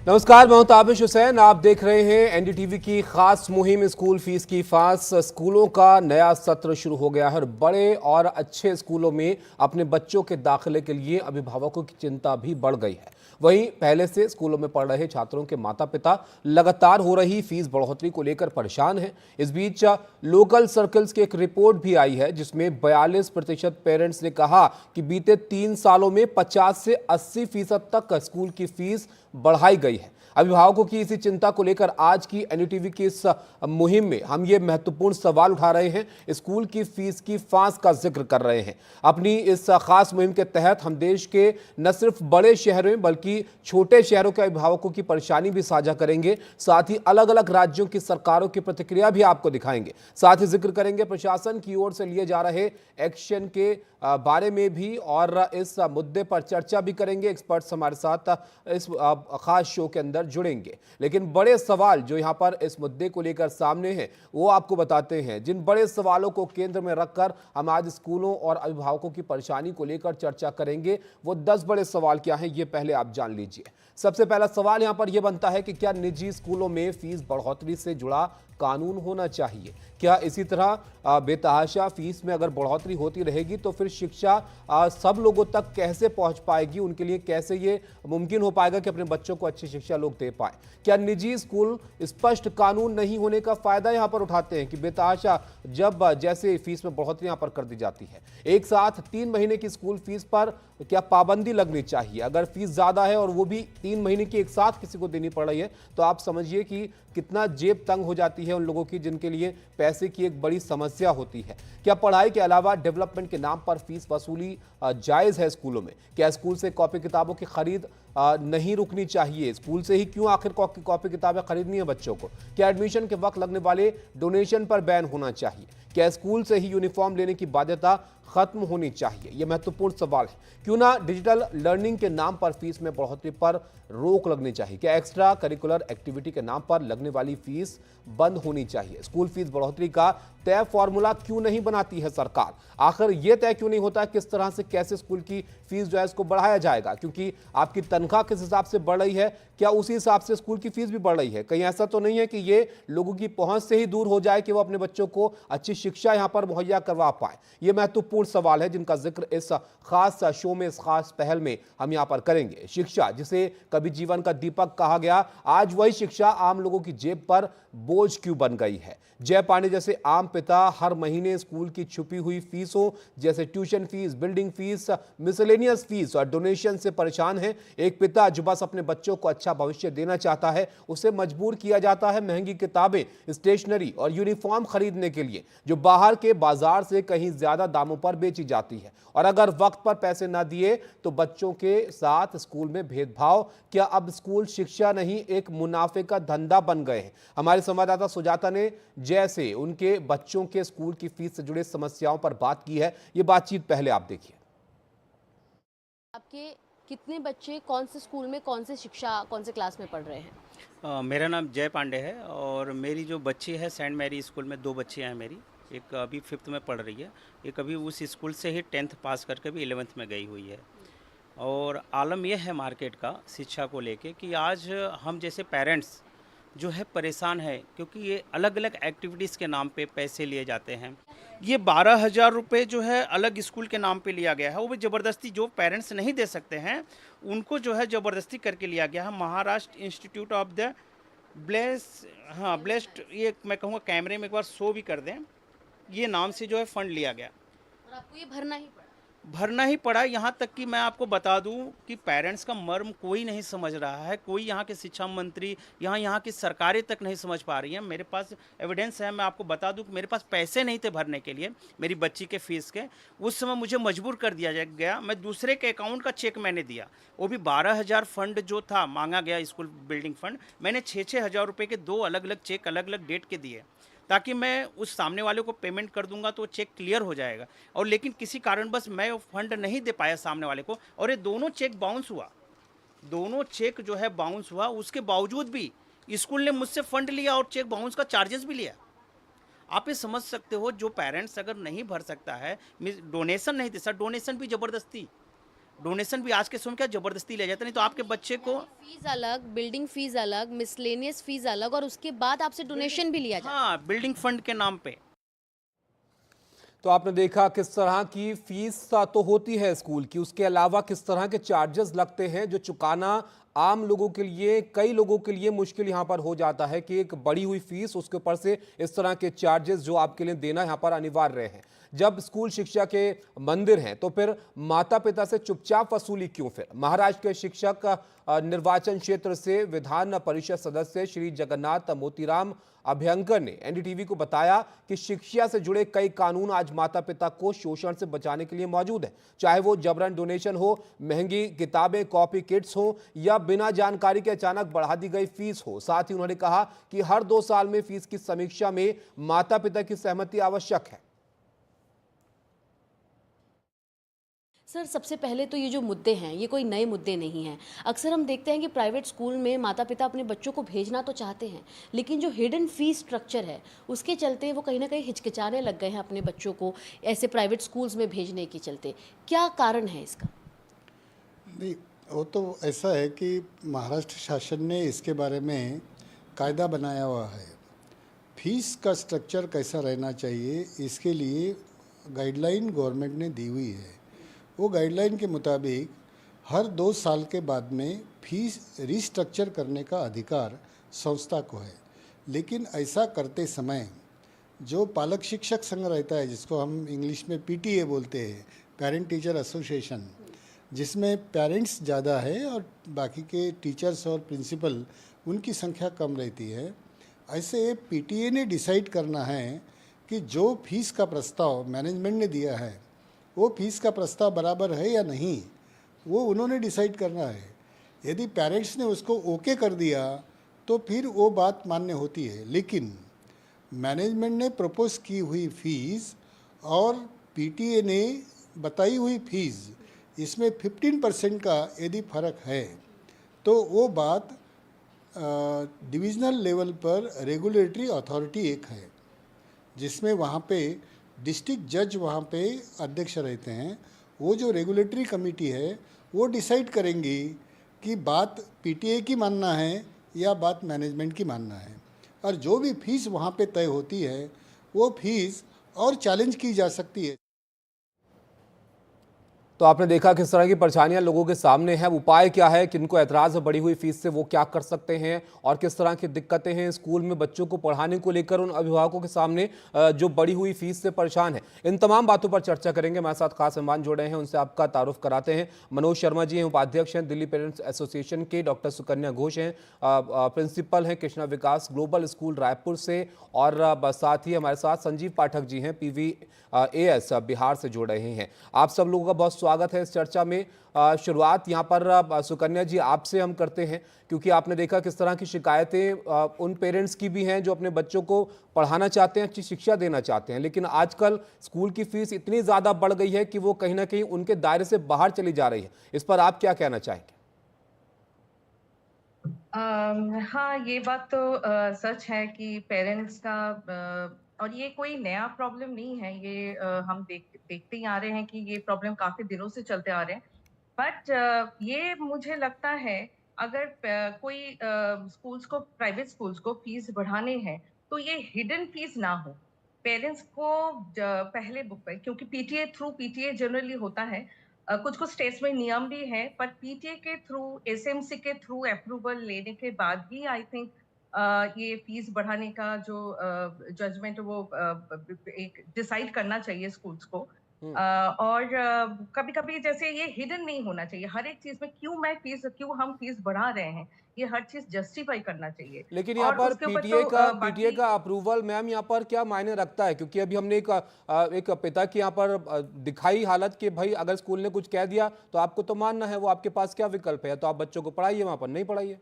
नमस्कार, मैं हूं ताबिश हुसैन। आप देख रहे हैं एनडीटीवी की खास मुहिम स्कूल फीस की फास। स्कूलों का नया सत्र शुरू हो गया है और बड़े और अच्छे स्कूलों में अपने बच्चों के दाखिले के लिए अभिभावकों की चिंता भी बढ़ गई है। वहीं पहले से स्कूलों में पढ़ रहे छात्रों के माता पिता लगातार हो रही फीस बढ़ोतरी को लेकर परेशान हैं। इस बीच लोकल सर्कल्स की एक रिपोर्ट भी आई है जिसमें 42% पेरेंट्स ने कहा कि बीते 3 सालों में 50 से 80% तक स्कूल की फीस बढ़ाई गई है। अभिभावकों की इसी चिंता को लेकर आज की एनडीटीवी की इस मुहिम में हम ये महत्वपूर्ण सवाल उठा रहे हैं, स्कूल की फीस की फांस का जिक्र कर रहे हैं। अपनी इस खास मुहिम के तहत हम देश के न सिर्फ बड़े शहरों में बल्कि छोटे शहरों के अभिभावकों की परेशानी भी साझा करेंगे। साथ ही अलग अलग राज्यों की सरकारों की प्रतिक्रिया भी आपको दिखाएंगे। साथ ही जिक्र करेंगे प्रशासन की ओर से लिए जा रहे एक्शन के बारे में भी और इस मुद्दे पर चर्चा भी करेंगे। एक्सपर्ट्स हमारे साथ इस खास शो के अंदर जुड़ेंगे। लेकिन बड़े सवाल जो यहां पर इस मुद्दे को लेकर सामने हैं वो आपको बताते हैं। जिन बड़े सवालों को केंद्र में रखकर हम आज स्कूलों और अभिभावकों की परेशानी को लेकर चर्चा करेंगे, वो 10 बड़े सवाल क्या हैं ये पहले आप जान लीजिए। सबसे पहला सवाल यहां पर यह बनता है कि क्या निजी स्कूलों में फीस बढ़ोतरी से जुड़ा कानून होना चाहिए? क्या इसी तरह बेतहाशा फीस में अगर बढ़ोतरी होती रहेगी तो फिर शिक्षा सब लोगों तक कैसे पहुंच पाएगी? उनके लिए कैसे ये मुमकिन हो पाएगा कि अपने बच्चों को अच्छी शिक्षा लोग दे पाए? क्या निजी स्कूल स्पष्ट कानून नहीं होने का फायदा यहां पर उठाते हैं कि बेतहाशा जब जैसे फीस में बढ़ोतरी यहां पर कर दी जाती है? एक साथ 3 महीने की स्कूल फीस पर क्या पाबंदी लगनी चाहिए? अगर फीस ज्यादा है और वो भी 3 महीने की एक साथ किसी को देनी पड़ रही है तो आप समझिए कि कितना जेब तंग हो जाती है उन लोगों की जिनके लिए पैसे की एक बड़ी समस्या होती है। क्या पढ़ाई के अलावा डेवलपमेंट के नाम पर फीस वसूली जायज है स्कूलों में? क्या स्कूल से कॉपी किताबों की खरीद नहीं रुकनी चाहिए? स्कूल से ही क्यों आखिर कॉपी किताबें खरीदनी है बच्चों को? क्या एडमिशन के वक्त लगने वाले डोनेशन पर बैन होना चाहिए? क्या स्कूल से ही यूनिफॉर्म लेने की बाध्यता खत्म होनी चाहिए? यह महत्वपूर्ण सवाल है। क्यों ना डिजिटल लर्निंग के नाम पर फीस में बढ़ोतरी पर रोक लगनी चाहिए? क्या एक्स्ट्रा करिकुलर एक्टिविटी के नाम पर लगने वाली फीस बंद होनी चाहिए? स्कूल फीस बढ़ोतरी का तय फॉर्मूला क्यों नहीं बनाती है सरकार? आखिर यह तय क्यों नहीं होता किस तरह से कैसे स्कूल की फीस जो है इसको बढ़ाया जाएगा? क्योंकि आपकी तनख्वाह किस हिसाब से बढ़ रही है, क्या उसी हिसाब से स्कूल की फीस भी बढ़ रही है? कहीं ऐसा तो नहीं है कि ये लोगों की पहुंच से ही दूर हो जाए कि वो अपने बच्चों को अच्छी शिक्षा यहां पर मुहैया करवा पाए? ये महत्वपूर्ण सवाल है जिनका जिक्र इस खास शो में, इस खास पहल में हम यहां पर करेंगे। शिक्षा जिसे कभी जीवन का दीपक कहा गया, आज वही शिक्षा आम लोगों की जेब पर बोझ क्यों बन गई है? जय पांडे जैसे आम पिता हर महीने स्कूल की छुपी हुई फीसों जैसे tuition fees, building fees, miscellaneous fees और डोनेशन से परेशान हैं। एक पिता जो बस अपने बच्चों को अच्छा भविष्य देना चाहता है, उसे मजबूर किया जाता है महंगी किताबें, स्टेशनरी और यूनिफॉर्म खरीदने के लिए जो बाहर के बाजार से कहीं ज्यादा दामों पर बेची जाती है। और अगर वक्त पर पैसे ना दिए तो बच्चों के साथ स्कूल में भेदभाव। क्या अब स्कूल शिक्षा नहीं एक मुनाफे का धंधा बन गए हैं? हमारे संवाददाता सुजाता ने जैसे उनके बच्चों के स्कूल की फीस से जुड़े समस्याओं पर बात की है। ये बातचीत पहले आप देखिए। आपके कितने बच्चे कौन से स्कूल में कौन से शिक्षा कौन से क्लास में पढ़ रहे हैं? मेरा नाम जय पांडे है और मेरी जो बच्ची है सेंट मैरी स्कूल में 2 बच्चियां हैं मेरी। एक अभी 5th में पढ़ रही है, एक अभी उस स्कूल से ही 10th पास करके भी 11th में गई हुई है। और आलम यह है मार्केट का शिक्षा को लेके कि आज हम जैसे पेरेंट्स जो है परेशान है क्योंकि ये अलग अलग एक्टिविटीज़ के नाम पे पैसे लिए जाते हैं। ये 12,000 रुपये जो है अलग स्कूल के नाम पे लिया गया है, वो भी ज़बरदस्ती, जो पेरेंट्स नहीं दे सकते हैं उनको जो है ज़बरदस्ती करके लिया गया है। Maharashtra institute of the bless, हाँ ब्लेस्ड, ये मैं कहूँगा कैमरे में एक बार शो भी कर दें, ये नाम से जो है फंड लिया गया। और आपको ये भरना ही पड़ा? भरना ही पड़ा। यहाँ तक कि मैं आपको बता दूं कि पेरेंट्स का मर्म कोई नहीं समझ रहा है, कोई यहाँ के शिक्षा मंत्री, यहाँ की सरकारें तक नहीं समझ पा रही हैं। मेरे पास एविडेंस है, मैं आपको बता दूं कि मेरे पास पैसे नहीं थे भरने के लिए मेरी बच्ची के फीस के। उस समय मुझे मजबूर कर दिया गया, मैं दूसरे के अकाउंट का चेक मैंने दिया, वो भी 12,000 फंड जो था मांगा गया स्कूल बिल्डिंग फंड, मैंने 6-6 हज़ार रुपये के 2 अलग अलग चेक अलग अलग डेट के दिए ताकि मैं उस सामने वाले को पेमेंट कर दूंगा तो चेक क्लियर हो जाएगा। और लेकिन किसी कारणवश मैं वो फंड नहीं दे पाया सामने वाले को और ये दोनों चेक बाउंस हुआ, दोनों चेक जो है बाउंस हुआ। उसके बावजूद भी स्कूल ने मुझसे फंड लिया और चेक बाउंस का चार्जेस भी लिया। आप ये समझ सकते हो, जो पेरेंट्स अगर नहीं भर सकता है, डोनेशन नहीं दे सकता, डोनेशन भी ज़बरदस्ती डोनेशन भी आज के समय क्या जबरदस्ती ले जाते, नहीं तो आपके बच्चे को फीस अलग, बिल्डिंग फीस अलग, मिसलेनियस फीस अलग और उसके बाद आपसे डोनेशन भी लिया जाता है। हाँ बिल्डिंग फंड के नाम पे। तो आपने देखा किस तरह की फीस तो होती है स्कूल की, उसके अलावा किस तरह के चार्जेस लगते हैं जो चुकाना आम लोगों के लिए, कई लोगों के लिए मुश्किल यहां पर हो जाता है कि एक बढ़ी हुई फीस, उसके ऊपर से इस तरह के चार्जेस जो आपके लिए देना यहां पर अनिवार्य है। जब स्कूल शिक्षा के मंदिर हैं तो फिर माता पिता से चुपचाप वसूली क्यों? फिर महाराष्ट्र के शिक्षक निर्वाचन क्षेत्र से विधान परिषद सदस्य श्री जगन्नाथ मोतीराम अभ्यंकर ने एनडीटीवी को बताया कि शिक्षा से जुड़े कई कानून आज माता पिता को शोषण से बचाने के लिए मौजूद है, चाहे वो जबरन डोनेशन हो, महंगी किताबें कॉपी किट्स हो या बिना जानकारी के अचानक बढ़ा दी गई फीस हो। साथ ही उन्होंने कहा कि हर 2 साल में फीस की समीक्षा में माता पिता की सहमति आवश्यक है। सर, सबसे पहले तो ये जो मुद्दे हैं, ये कोई नए मुद्दे नहीं हैं। अक्सर हम देखते हैं कि प्राइवेट स्कूल में माता-पिता अपने बच्चों को भेजना तो चाहते हैं, लेकिन जो हिडन फीस स्ट्रक्चर है, उसके चलते वो कहीं न कहीं हिचकिचाने लग गए हैं अपने बच्चों को ऐसे प्राइवेट स्कूल्स में भेजने के चलते। क्या कारण है इसका? नहीं, वो तो ऐसा है कि महाराष्ट्र शासन ने इसके बारे में कायदा बनाया हुआ है। फीस का स्ट्रक्चर कैसा रहना चाहिए, इसके लिए गाइडलाइन गवर्नमेंट ने दी हुई है। वो गाइडलाइन के मुताबिक हर 2 साल के बाद में फीस रिस्ट्रक्चर करने का अधिकार संस्था को है, लेकिन ऐसा करते समय जो पालक शिक्षक संघ रहता है, जिसको हम इंग्लिश में पीटीए बोलते हैं, पेरेंट टीचर एसोसिएशन, जिसमें पेरेंट्स ज़्यादा है और बाकी के टीचर्स और प्रिंसिपल उनकी संख्या कम रहती है, ऐसे पीटीए ने डिसाइड करना है कि जो फीस का प्रस्ताव मैनेजमेंट ने दिया है वो फीस का प्रस्ताव बराबर है या नहीं, वो उन्होंने डिसाइड करना है। यदि पेरेंट्स ने उसको ओके कर दिया तो फिर वो बात मान्य होती है, लेकिन मैनेजमेंट ने प्रपोज की हुई फीस और पीटीए ने बताई हुई फीस, इसमें 15% का यदि फ़र्क है तो वो बात डिविज़नल लेवल पर रेगुलेटरी अथॉरिटी एक है, जिसमें वहाँ पे डिस्ट्रिक्ट जज वहाँ पे अध्यक्ष रहते हैं। वो जो रेगुलेटरी कमेटी है वो डिसाइड करेंगी कि बात पीटीए की मानना है या बात मैनेजमेंट की मानना है, और जो भी फीस वहाँ पे तय होती है वो फीस और चैलेंज की जा सकती है। तो आपने देखा किस तरह की परेशानियां लोगों के सामने हैं। उपाय क्या है, किनको ऐतराज है बढ़ी हुई फीस से, वो क्या कर सकते हैं और किस तरह की दिक्कतें हैं स्कूल में बच्चों को पढ़ाने को लेकर उन अभिभावकों के सामने जो बढ़ी हुई फीस से परेशान है। इन तमाम बातों पर चर्चा करेंगे। हमारे साथ खास मेहमान जुड़े हैं, उनसे आपका तारुफ कराते हैं। मनोज शर्मा जी हैं, उपाध्यक्ष हैं दिल्ली पेरेंट्स एसोसिएशन के। डॉक्टर सुकन्या घोष हैं, प्रिंसिपल हैं कृष्णा विकास ग्लोबल स्कूल रायपुर से, और साथ ही हमारे साथ संजीव पाठक जी हैं, PVAS बिहार से जुड़ रहे हैं। आप सब लोगों का बहुत स्वागत है इस चर्चा में। शुरुआत यहाँ पर सुकन्या जी आपसे हम करते हैं, क्योंकि आपने देखा किस तरह की शिकायतें उन पेरेंट्स की भी हैं जो अपने बच्चों को पढ़ाना चाहते हैं, अच्छी शिक्षा देना चाहते हैं, लेकिन आजकल स्कूल की फीस इतनी ज़्यादा बढ़ गई है कि वो कहीं ना कहीं उनके दायरे से बाहर चली जा रही है। इस पर आप क्या कहना चाहेंगे? हाँ, ये बात तो सच है कि पेरेंट्स का और ये कोई नया प्रॉब्लम नहीं है, ये हम देखते ही आ रहे हैं कि ये प्रॉब्लम काफ़ी दिनों से चलते आ रहे हैं। बट ये मुझे लगता है अगर कोई स्कूल्स को प्राइवेट स्कूल्स को फीस बढ़ाने हैं, तो ये हिडन फीस ना हो। पेरेंट्स को पहले क्योंकि पीटीए थ्रू पीटीए जनरली होता है, कुछ-कुछ स्टेट्स में नियम भी है, पर पीटीए के थ्रू, एसएमसी के थ्रू अप्रूवल लेने के बाद ही आई थिंक ये फीस बढ़ाने का जो जजमेंट वो एक डिसाइड करना चाहिए स्कूल्स को। और कभी-कभी जैसे ये हिडन नहीं होना चाहिए। हर एक चीज़ में क्यों हम फीस बढ़ा रहे हैं, ये हर चीज़ जस्टिफाई करना चाहिए। लेकिन यहाँ और पर उसके ऊपर पीटीए तो का बाकी अप्रूवल मैम यहाँ पर क्या मायने रखता है? क्योंकि अभी हमने एक पिता की यहाँ पर दिखाई हालत कि भाई अगर स्कूल ने कुछ कह दिया तो आपको तो मानना है, वो आपके पास क्या विकल्प है? तो आप बच्चों को पढ़ाइए, वहां पर नहीं पढ़ाइए।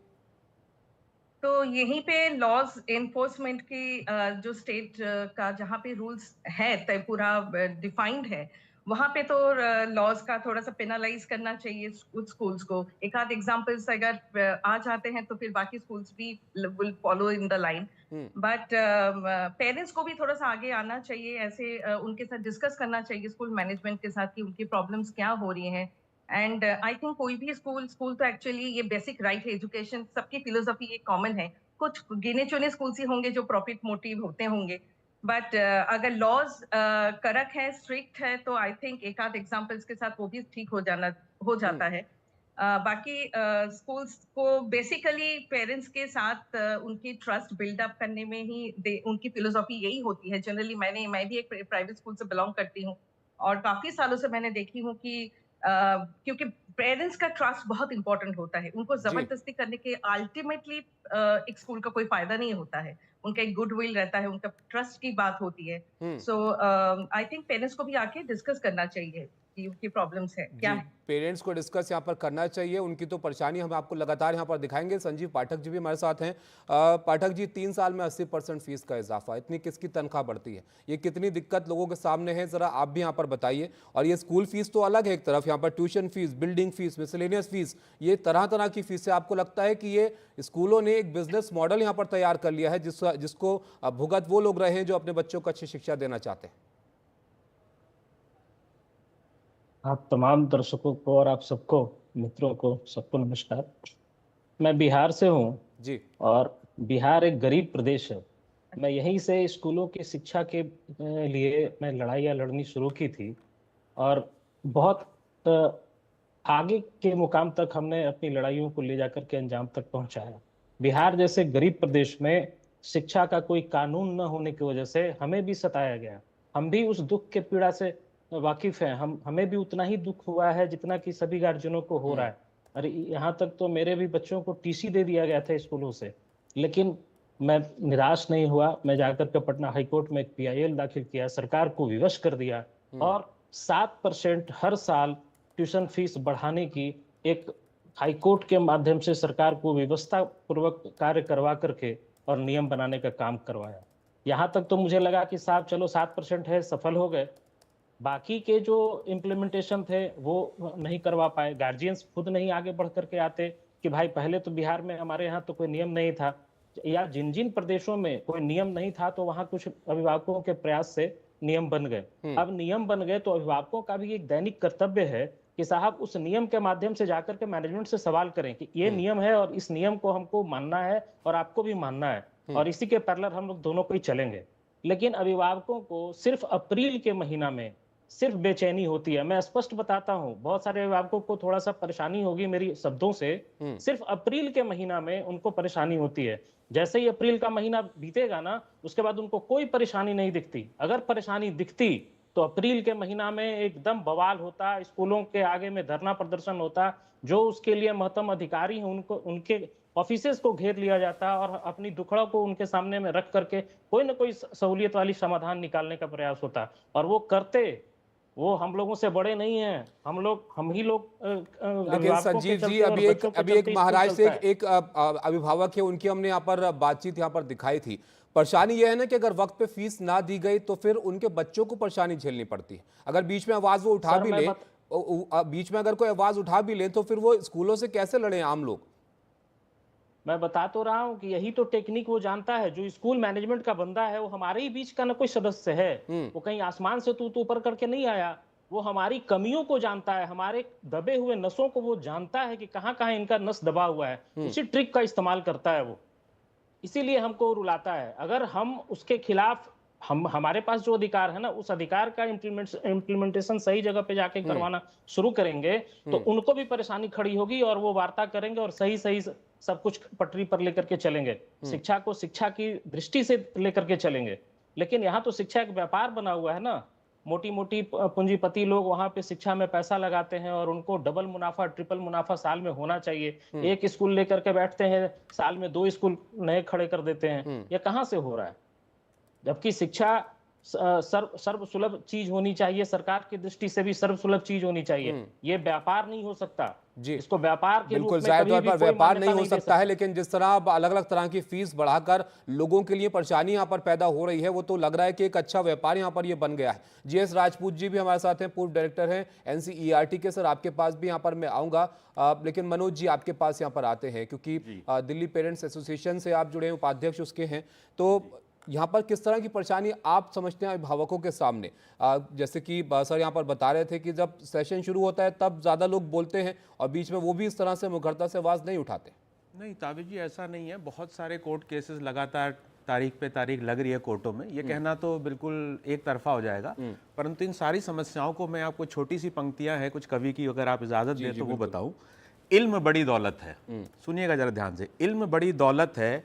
तो यहीं पे लॉज एनफोर्समेंट की जो स्टेट का जहाँ पे रूल्स है तय पूरा डिफाइंड है, वहाँ पे तो लॉज का थोड़ा सा पेनलाइज करना चाहिए कुछ स्कूल्स को। एक आध एग्जांपल्स अगर आ जाते हैं तो फिर बाकी स्कूल्स भी will follow in the line. But parents को भी थोड़ा सा आगे आना चाहिए, ऐसे उनके साथ डिस्कस करना चाहिए स्कूल मैनेजमेंट के साथ कि उनकी प्रॉब्लम्स क्या हो रही हैं, एंड आई थिंक कोई भी स्कूल स्कूल तो एक्चुअली ये बेसिक राइट है, एजुकेशन सबकी फिलोसफी ये कॉमन है। कुछ गिने चुने स्कूल्स ही होंगे जो प्रॉफिट मोटिव होते होंगे, बट अगर लॉज कड़क है, स्ट्रिक्ट है, तो आई थिंक एक आध एग्जाम्पल्स के साथ वो भी ठीक हो जाता है। बाकी स्कूल्स को बेसिकली पेरेंट्स के साथ उनकी ट्रस्ट बिल्डअप करने में ही उनकी फिलोसॉफी यही होती है। जनरली मैं भी एक प्राइवेट स्कूल से बिलोंग करती हूँ और काफी सालों से मैंने देखी हूँ कि क्योंकि पेरेंट्स का ट्रस्ट बहुत इंपॉर्टेंट होता है, उनको जी। जबरदस्ती करने के अल्टीमेटली एक स्कूल का कोई फायदा नहीं होता है। उनका एक गुडविल रहता है, उनका ट्रस्ट की बात होती है। सो आई थिंक पेरेंट्स को भी आके डिस्कस करना चाहिए कि उनकी प्रॉब्लम्स है क्या जी, है। पेरेंट्स को डिस्कस यहाँ पर करना चाहिए, उनकी तो परेशानी हम आपको लगातार यहाँ पर दिखाएंगे। संजीव पाठक जी भी हमारे साथ हैं। पाठक जी, 3 साल में 80% फीस का इजाफा, इतनी किसकी तनख्वाह बढ़ती है, ये कितनी दिक्कत लोगों के सामने है, जरा आप भी यहाँ पर बताइए। और ये स्कूल फीस तो अलग है, एक तरफ यहाँ पर tuition fees, building fees, miscellaneous fees, ये तरह तरह की फीस है। आपको लगता है कि ये स्कूलों ने एक बिजनेस मॉडल यहाँ पर तैयार कर लिया है जिसको भुगत वो लोग रहे हैं जो अपने बच्चों को अच्छी शिक्षा देना चाहते हैं? आप तमाम दर्शकों को और आप सबको, मित्रों को, सबको नमस्कार। मैं बिहार से हूँ जी। और बिहार एक गरीब प्रदेश है। मैं यहीं से स्कूलों की शिक्षा के लिए मैं लड़ाइयाँ लड़नी शुरू की थी और बहुत आगे के मुकाम तक हमने अपनी लड़ाइयों को ले जाकर के अंजाम तक पहुंचाया। बिहार जैसे गरीब प्रदेश में शिक्षा का कोई कानून न होने की वजह से हमें भी सताया गया। हम भी उस दुख के पीड़ा से वाकिफ हैं। हमें भी उतना ही दुख हुआ है जितना कि सभी गार्जियनों को हो रहा है। अरे यहाँ तक तो मेरे भी बच्चों को टीसी दे दिया गया था स्कूलों से, लेकिन मैं निराश नहीं हुआ। मैं जाकर के पटना हाईकोर्ट में एक पीआईएल दाखिल किया, सरकार को विवश कर दिया और 7% हर साल ट्यूशन फीस बढ़ाने की एक हाईकोर्ट के माध्यम से सरकार को व्यवस्था पूर्वक कार्य करवा करके और नियम बनाने का काम करवाया। यहाँ तक तो मुझे लगा कि साहब चलो 7% है, सफल हो गए। बाकी के जो इम्प्लीमेंटेशन थे वो नहीं करवा पाए। गार्जियंस खुद नहीं आगे बढ़ करके आते कि भाई पहले तो बिहार में हमारे यहाँ तो कोई नियम नहीं था, या जिन जिन प्रदेशों में कोई नियम नहीं था तो वहाँ कुछ अभिभावकों के प्रयास से नियम बन गए। अब नियम बन गए तो अभिभावकों का भी एक दैनिक कर्तव्य है कि साहब उस नियम के माध्यम से जाकर के मैनेजमेंट से सवाल करें कि ये नियम है और इस नियम को हमको मानना है और आपको भी मानना है और इसी के पैरेलल हम लोग दोनों को ही चलेंगे। लेकिन अभिभावकों को सिर्फ अप्रैल के महीना में सिर्फ बेचैनी होती है। मैं स्पष्ट बताता हूं, बहुत सारे अभिभावकों को थोड़ा सा परेशानी होगी मेरी शब्दों से। सिर्फ अप्रैल के महीना में उनको परेशानी होती है। जैसे ही अप्रैल का महीना बीतेगा ना, उसके बाद उनको कोई परेशानी नहीं दिखती। अगर परेशानी दिखती तो अप्रैल के महीना में एकदम बवाल होता, स्कूलों के आगे में धरना प्रदर्शन होता, जो उसके लिए महत्तम अधिकारी हैं उनको, उनके ऑफिसेस को घेर लिया जाता और अपनी दुखड़ा को उनके सामने में रख करके कोई ना कोई सहूलियत वाली समाधान निकालने का प्रयास होता। और वो करते, वो हम लोगों से बड़े नहीं हैं, हम ही लोग लेकिन संजीव जी, अभी एक महाराष्ट्र से एक अभिभावक है, उनकी हमने यहाँ पर बातचीत यहाँ पर दिखाई थी। परेशानी यह है ना कि अगर वक्त पे फीस ना दी गई तो फिर उनके बच्चों को परेशानी झेलनी पड़ती है। अगर बीच में आवाज वो उठा भी ले, बीच में अगर कोई आवाज उठा भी ले तो फिर वो स्कूलों से कैसे लड़े आम लोग? मैं बता तो रहा हूं कि यही तो टेक्निक वो जानता है। जो स्कूल मैनेजमेंट का बंदा है वो हमारे ही बीच का ना कोई सदस्य है, वो कहीं आसमान से तू ऊपर करके नहीं आया। वो हमारी कमियों को जानता है, हमारे दबे हुए नसों को वो जानता है कि कहां कहां इनका नस दबा हुआ है। उसी ट्रिक का इस्तेमाल करता है वो, इसीलिए हमको रुलाता है। अगर हम उसके खिलाफ, हमारे पास जो अधिकार है ना, उस अधिकार का इम्प्लीमेंटेशन सही जगह पे जाके करवाना शुरू करेंगे तो उनको भी परेशानी खड़ी होगी और वो वार्ता करेंगे और सही सही सब कुछ पटरी पर लेकर के चलेंगे। शिक्षा को शिक्षा की दृष्टि से लेकर के चलेंगे। लेकिन यहाँ तो शिक्षा एक व्यापार बना हुआ है ना। मोटी मोटी पूंजीपति लोग वहां पे शिक्षा में पैसा लगाते हैं और उनको डबल मुनाफा, ट्रिपल मुनाफा साल में होना चाहिए। एक स्कूल लेकर के बैठते हैं, साल में 2 स्कूल नए खड़े कर देते हैं। ये कहाँ से हो रहा है? जबकि शिक्षा सर्व सुलभ चीज होनी चाहिए, सरकार की दृष्टि से भी सर्व सुलभ चीज होनी चाहिए। ये व्यापार नहीं हो सकता जी, इसको व्यापार के बिल्कुल रूप में जाहिर कभी तौर भी पर कोई व्यापार नहीं मान्यता हो सकता है। लेकिन जिस तरह अब अलग अलग तरह की फीस बढ़ाकर लोगों के लिए परेशानी यहाँ पर पैदा हो रही है, वो तो लग रहा है कि एक अच्छा व्यापार यहाँ पर ये बन गया है। जीएस राजपूत जी भी हमारे साथ हैं, पूर्व डायरेक्टर हैं एनसीईआरटी के। सर, आपके पास भी यहाँ पर मैं आऊँगा, लेकिन मनोज जी आपके पास यहाँ पर आते हैं क्योंकि दिल्ली पेरेंट्स एसोसिएशन से आप जुड़े हैं, उपाध्यक्ष उसके हैं। तो यहाँ पर किस तरह की परेशानी आप समझते हैं अभिभावकों के सामने? जैसे कि सर यहाँ पर बता रहे थे कि जब सेशन शुरू होता है तब ज़्यादा लोग बोलते हैं और बीच में वो भी इस तरह से मुखरता से आवाज़ नहीं उठाते। नहीं ताबिज जी, ऐसा नहीं है। बहुत सारे कोर्ट केसेस लगातार तारीख पे तारीख लग रही है कोर्टों में। ये कहना तो बिल्कुल एक तरफा हो जाएगा, परंतु इन सारी समस्याओं को मैं आपको छोटी सी पंक्तियां हैं कुछ कवि की, अगर आप इजाज़त दें तो वो बताऊं। इल्म बड़ी दौलत है, सुनिएगा जरा ध्यान से। इल्म बड़ी दौलत है,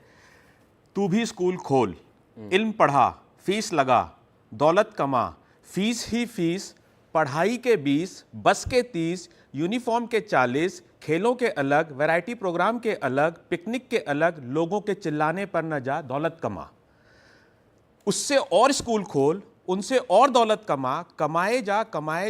तू भी स्कूल खोल, इल्म पढ़ा, फीस लगा, दौलत कमा, फीस ही फीस, पढ़ाई के 20, बस के 30, यूनिफॉर्म के 40, खेलों के अलग, वैरायटी प्रोग्राम के अलग, पिकनिक के अलग, लोगों के चिल्लाने पर न जा, दौलत कमा। उससे और स्कूल खोल, उनसे और दौलत कमा, कमाए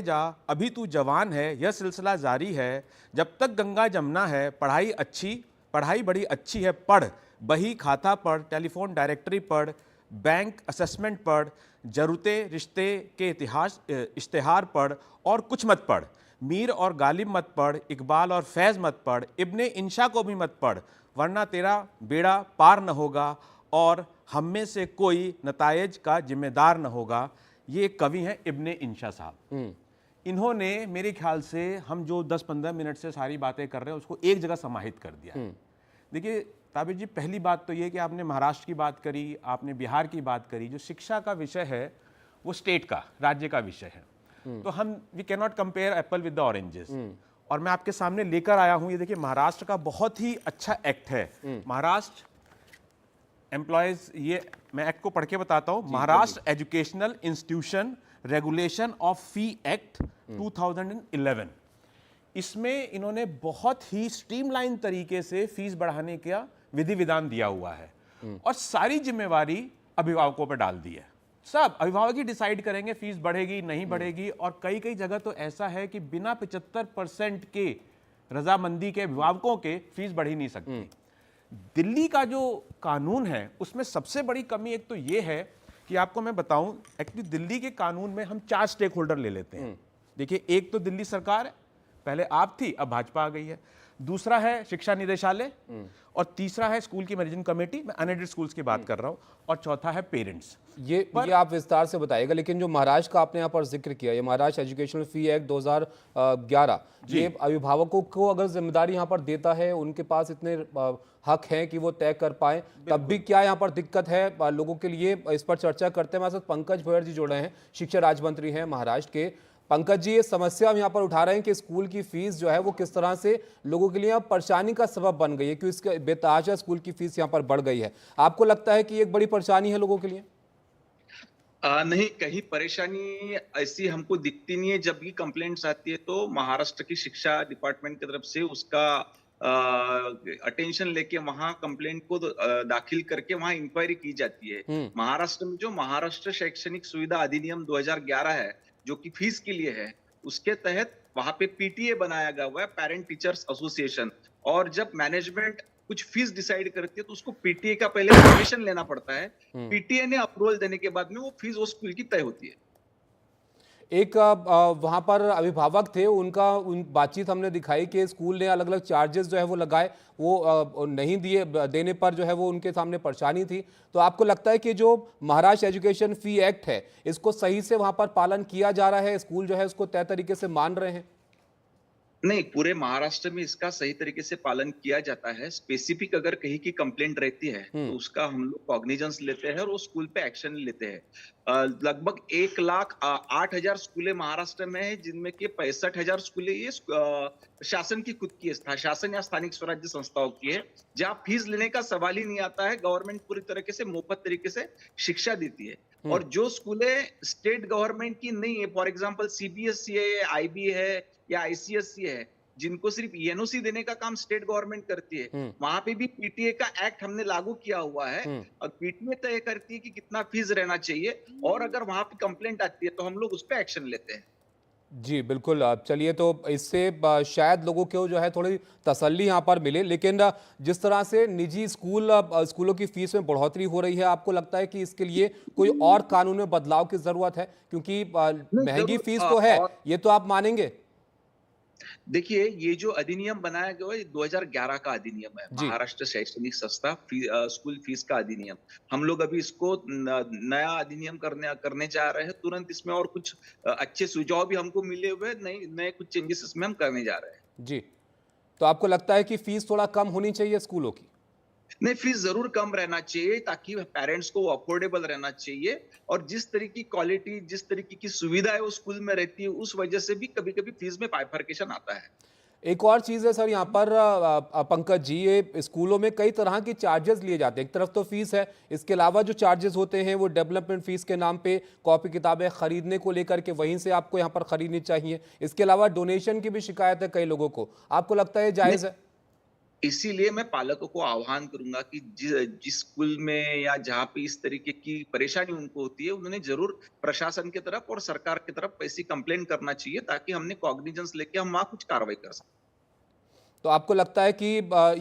जा, अभी तू जवान है, यह सिलसिला जारी है, जब तक गंगा जमुना है, पढ़ाई बड़ी अच्छी है, पढ़, बही खाता पढ़, टेलीफोन डायरेक्टरी पढ़, बैंक असेसमेंट पढ़, जरूरतें रिश्ते के इश्तिहार पढ़ और कुछ मत पढ़, मीर और गालिब मत पढ़, इकबाल और फैज़ मत पढ़, इब्ने इंशा को भी मत पढ़, वरना तेरा बेड़ा पार न होगा और हम में से कोई नतायज का जिम्मेदार न होगा। ये एक कवि हैं इब्ने इंशा साहब। इन्होंने मेरे ख्याल से हम जो 10-15 मिनट से सारी बातें कर रहे हैं उसको एक जगह समाहित कर दिया। देखिए ताबिर जी, पहली बात तो ये कि आपने महाराष्ट्र की बात करी, आपने बिहार की बात करी। जो शिक्षा का विषय है वो स्टेट का, राज्य का विषय है, तो हम we can not compare apple with the oranges. और मैं आपके सामने लेकर आया हूं, ये देखिए महाराष्ट्र का बहुत ही अच्छा एक्ट है, महाराष्ट्र एम्प्लॉयज, ये मैं एक्ट को पढ़ के बताता हूं। Maharashtra educational institution regulation of fee act 2011। इसमें इन्होंने बहुत ही स्ट्रीमलाइन तरीके से फीस बढ़ाने का विधि विधान दिया हुआ है और सारी जिम्मेवारी अभिभावकों पर डाल दी है। सब अभिभावक ही डिसाइड करेंगे फीस बढ़ेगी नहीं बढ़ेगी। और कई कई जगह तो ऐसा है कि बिना 75% के रजामंदी के अभिभावकों के फीस बढ़ ही नहीं सकती। दिल्ली का जो कानून है उसमें सबसे बड़ी कमी एक तो ये है कि आपको मैं बताऊं, एक्चुअली दिल्ली के कानून में हम 4 स्टेक होल्डर ले लेते हैं। देखिए, एक तो दिल्ली सरकार है, पहले आप थी अब भाजपा आ गई है, दूसरा है शिक्षा निदेशालय और तीसरा है स्कूल की मैनेजिंग कमेटी, मैं अनएडेड स्कूल्स की बात कर रहा हूं, और चौथा है पेरेंट्स। ये आप विस्तार से बताइएगा, लेकिन जो महाराष्ट्र का आपने यहाँ पर जिक्र किया, ये महाराष्ट्र एजुकेशनल फी एक्ट 2011, ये अभिभावकों को अगर जिम्मेदारी यहाँ पर देता है, उनके पास इतने हक हैं कि वो तय कर पाए, तब भी क्या यहाँ पर दिक्कत है लोगों के लिए? इस पर चर्चा करते हैं। हमारे साथ पंकज भोयर जी जुड़े हैं, शिक्षा राज्य मंत्री हैं महाराष्ट्र के। पंकज जी, ये समस्या हम यहाँ पर उठा रहे हैं कि स्कूल की फीस जो है वो किस तरह से लोगों के लिए परेशानी का सबब बन गई है, क्योंकि इसके बेतहाशा स्कूल की फीस यहाँ पर बढ़ गई है। आपको लगता है कि ये एक बड़ी परेशानी है लोगों के लिए? नहीं, कहीं परेशानी ऐसी हमको दिखती नहीं है। जब भी कंप्लेंट्स आती है तो महाराष्ट्र की शिक्षा डिपार्टमेंट की तरफ से उसका अटेंशन लेके वहां कंप्लेंट को दाखिल करके वहां इंक्वायरी की जाती है। महाराष्ट्र में जो महाराष्ट्र शैक्षणिक सुविधा अधिनियम 2011 है, जो कि फीस के लिए है, उसके तहत वहां पे पीटीए बनाया गया हुआ है, पेरेंट टीचर्स एसोसिएशन। और जब मैनेजमेंट कुछ फीस डिसाइड करती है तो उसको पीटीए का पहले परमिशन लेना पड़ता है। पीटीए ने अप्रूवल देने के बाद में वो फीस वो स्कूल की तय होती है। एक वहाँ पर अभिभावक थे, उनका बातचीत हमने दिखाई कि स्कूल ने अलग अलग चार्जेस जो है वो लगाए, वो नहीं दिए, देने पर जो है वो उनके सामने परेशानी थी। तो आपको लगता है कि जो महाराष्ट्र एजुकेशन फी एक्ट है, इसको सही से वहाँ पर पालन किया जा रहा है, स्कूल जो है उसको तय तरीके से मान रहे हैं? नहीं, पूरे महाराष्ट्र में इसका सही तरीके से पालन किया जाता है। स्पेसिफिक अगर कहीं की कंप्लेंट रहती है तो उसका हम लोग कॉग्निजेंस लेते हैं और वो स्कूल पे एक्शन लेते हैं। लगभग 1,08,000 स्कूलें महाराष्ट्र में है, जिनमें के 65,000 स्कूलें ये शासन की खुद की है, शासन या स्थानिक स्वराज्य संस्थाओं की है, जहाँ फीस लेने का सवाल ही नहीं आता है। गवर्नमेंट पूरी तरीके से मुफ्त तरीके से शिक्षा देती है। और जो स्कूलें स्टेट गवर्नमेंट की नहीं है, फॉर एग्जाम्पल सीबीएसई है, आईबी है या आईसीएसई है, जिनको सिर्फ एनओसी देने का काम स्टेट गवर्नमेंट करती है, वहां पे भी पीटीए का एक्ट हमने लागू किया हुआ है। और पीटीए तय करती है कि कितना फीस रहना चाहिए, और अगर वहां पे कंप्लेंट आती है तो हम लोग उस पर एक्शन लेते हैं। जी बिल्कुल। चलिए, तो इससे शायद लोगों को जो है थोड़ी तसल्ली यहाँ पर मिले, लेकिन जिस तरह से निजी स्कूलों की फीस में बढ़ोतरी हो रही है, आपको लगता है कि इसके लिए कोई और कानून में बदलाव की जरूरत है? क्योंकि महंगी फीस तो है, ये तो आप मानेंगे। देखिए, ये जो अधिनियम बनाया गया है, ये 2011 का अधिनियम है, जी। महाराष्ट्र शैक्षणिक संस्था स्कूल फीस का अधिनियम। हम लोग अभी इसको नया अधिनियम करने करने जा रहे हैं। तुरंत इसमें और कुछ अच्छे सुझाव भी हमको मिले हुए हैं, नए नए कुछ चेंजेस इसमें हम करने जा रहे हैं। जी। तो आपको लगता है कि फीस थोड़ा कम होनी चाहिए स्कूलों की? नहीं, फीस ज़रूर कम रहना चाहिए ताकि पेरेंट्स को अफोर्डेबल रहना चाहिए, और जिस तरह की क्वालिटी, जिस तरीके की सुविधाएँ वो स्कूल में रहती है, उस वजह से भी कभी-कभी फीस में बाइफरकेशन आता है। एक और चीज़ है सर यहाँ पर पंकज जी, ये स्कूलों में कई तरह के चार्जेस लिए जाते हैं। एक तरफ तो फीस है, इसके अलावा जो चार्जेस होते हैं वो डेवलपमेंट फीस के नाम पे कॉपी किताबें खरीदने को लेकर के वहीं से आपको यहाँ पर खरीदनी चाहिए। इसके अलावा डोनेशन की भी शिकायत है कई लोगों को। आपको लगता है जायज़ है? इसीलिए मैं पालकों को आह्वान करूंगा कि जिस स्कूल में या जहाँ पे इस तरीके की परेशानी उनको होती है, उन्होंने जरूर प्रशासन की तरफ और सरकार की तरफ ऐसी कंप्लेन करना चाहिए ताकि हमने कॉग्निजेंस लेके हम वहाँ कुछ कार्रवाई कर सकें। तो आपको लगता है कि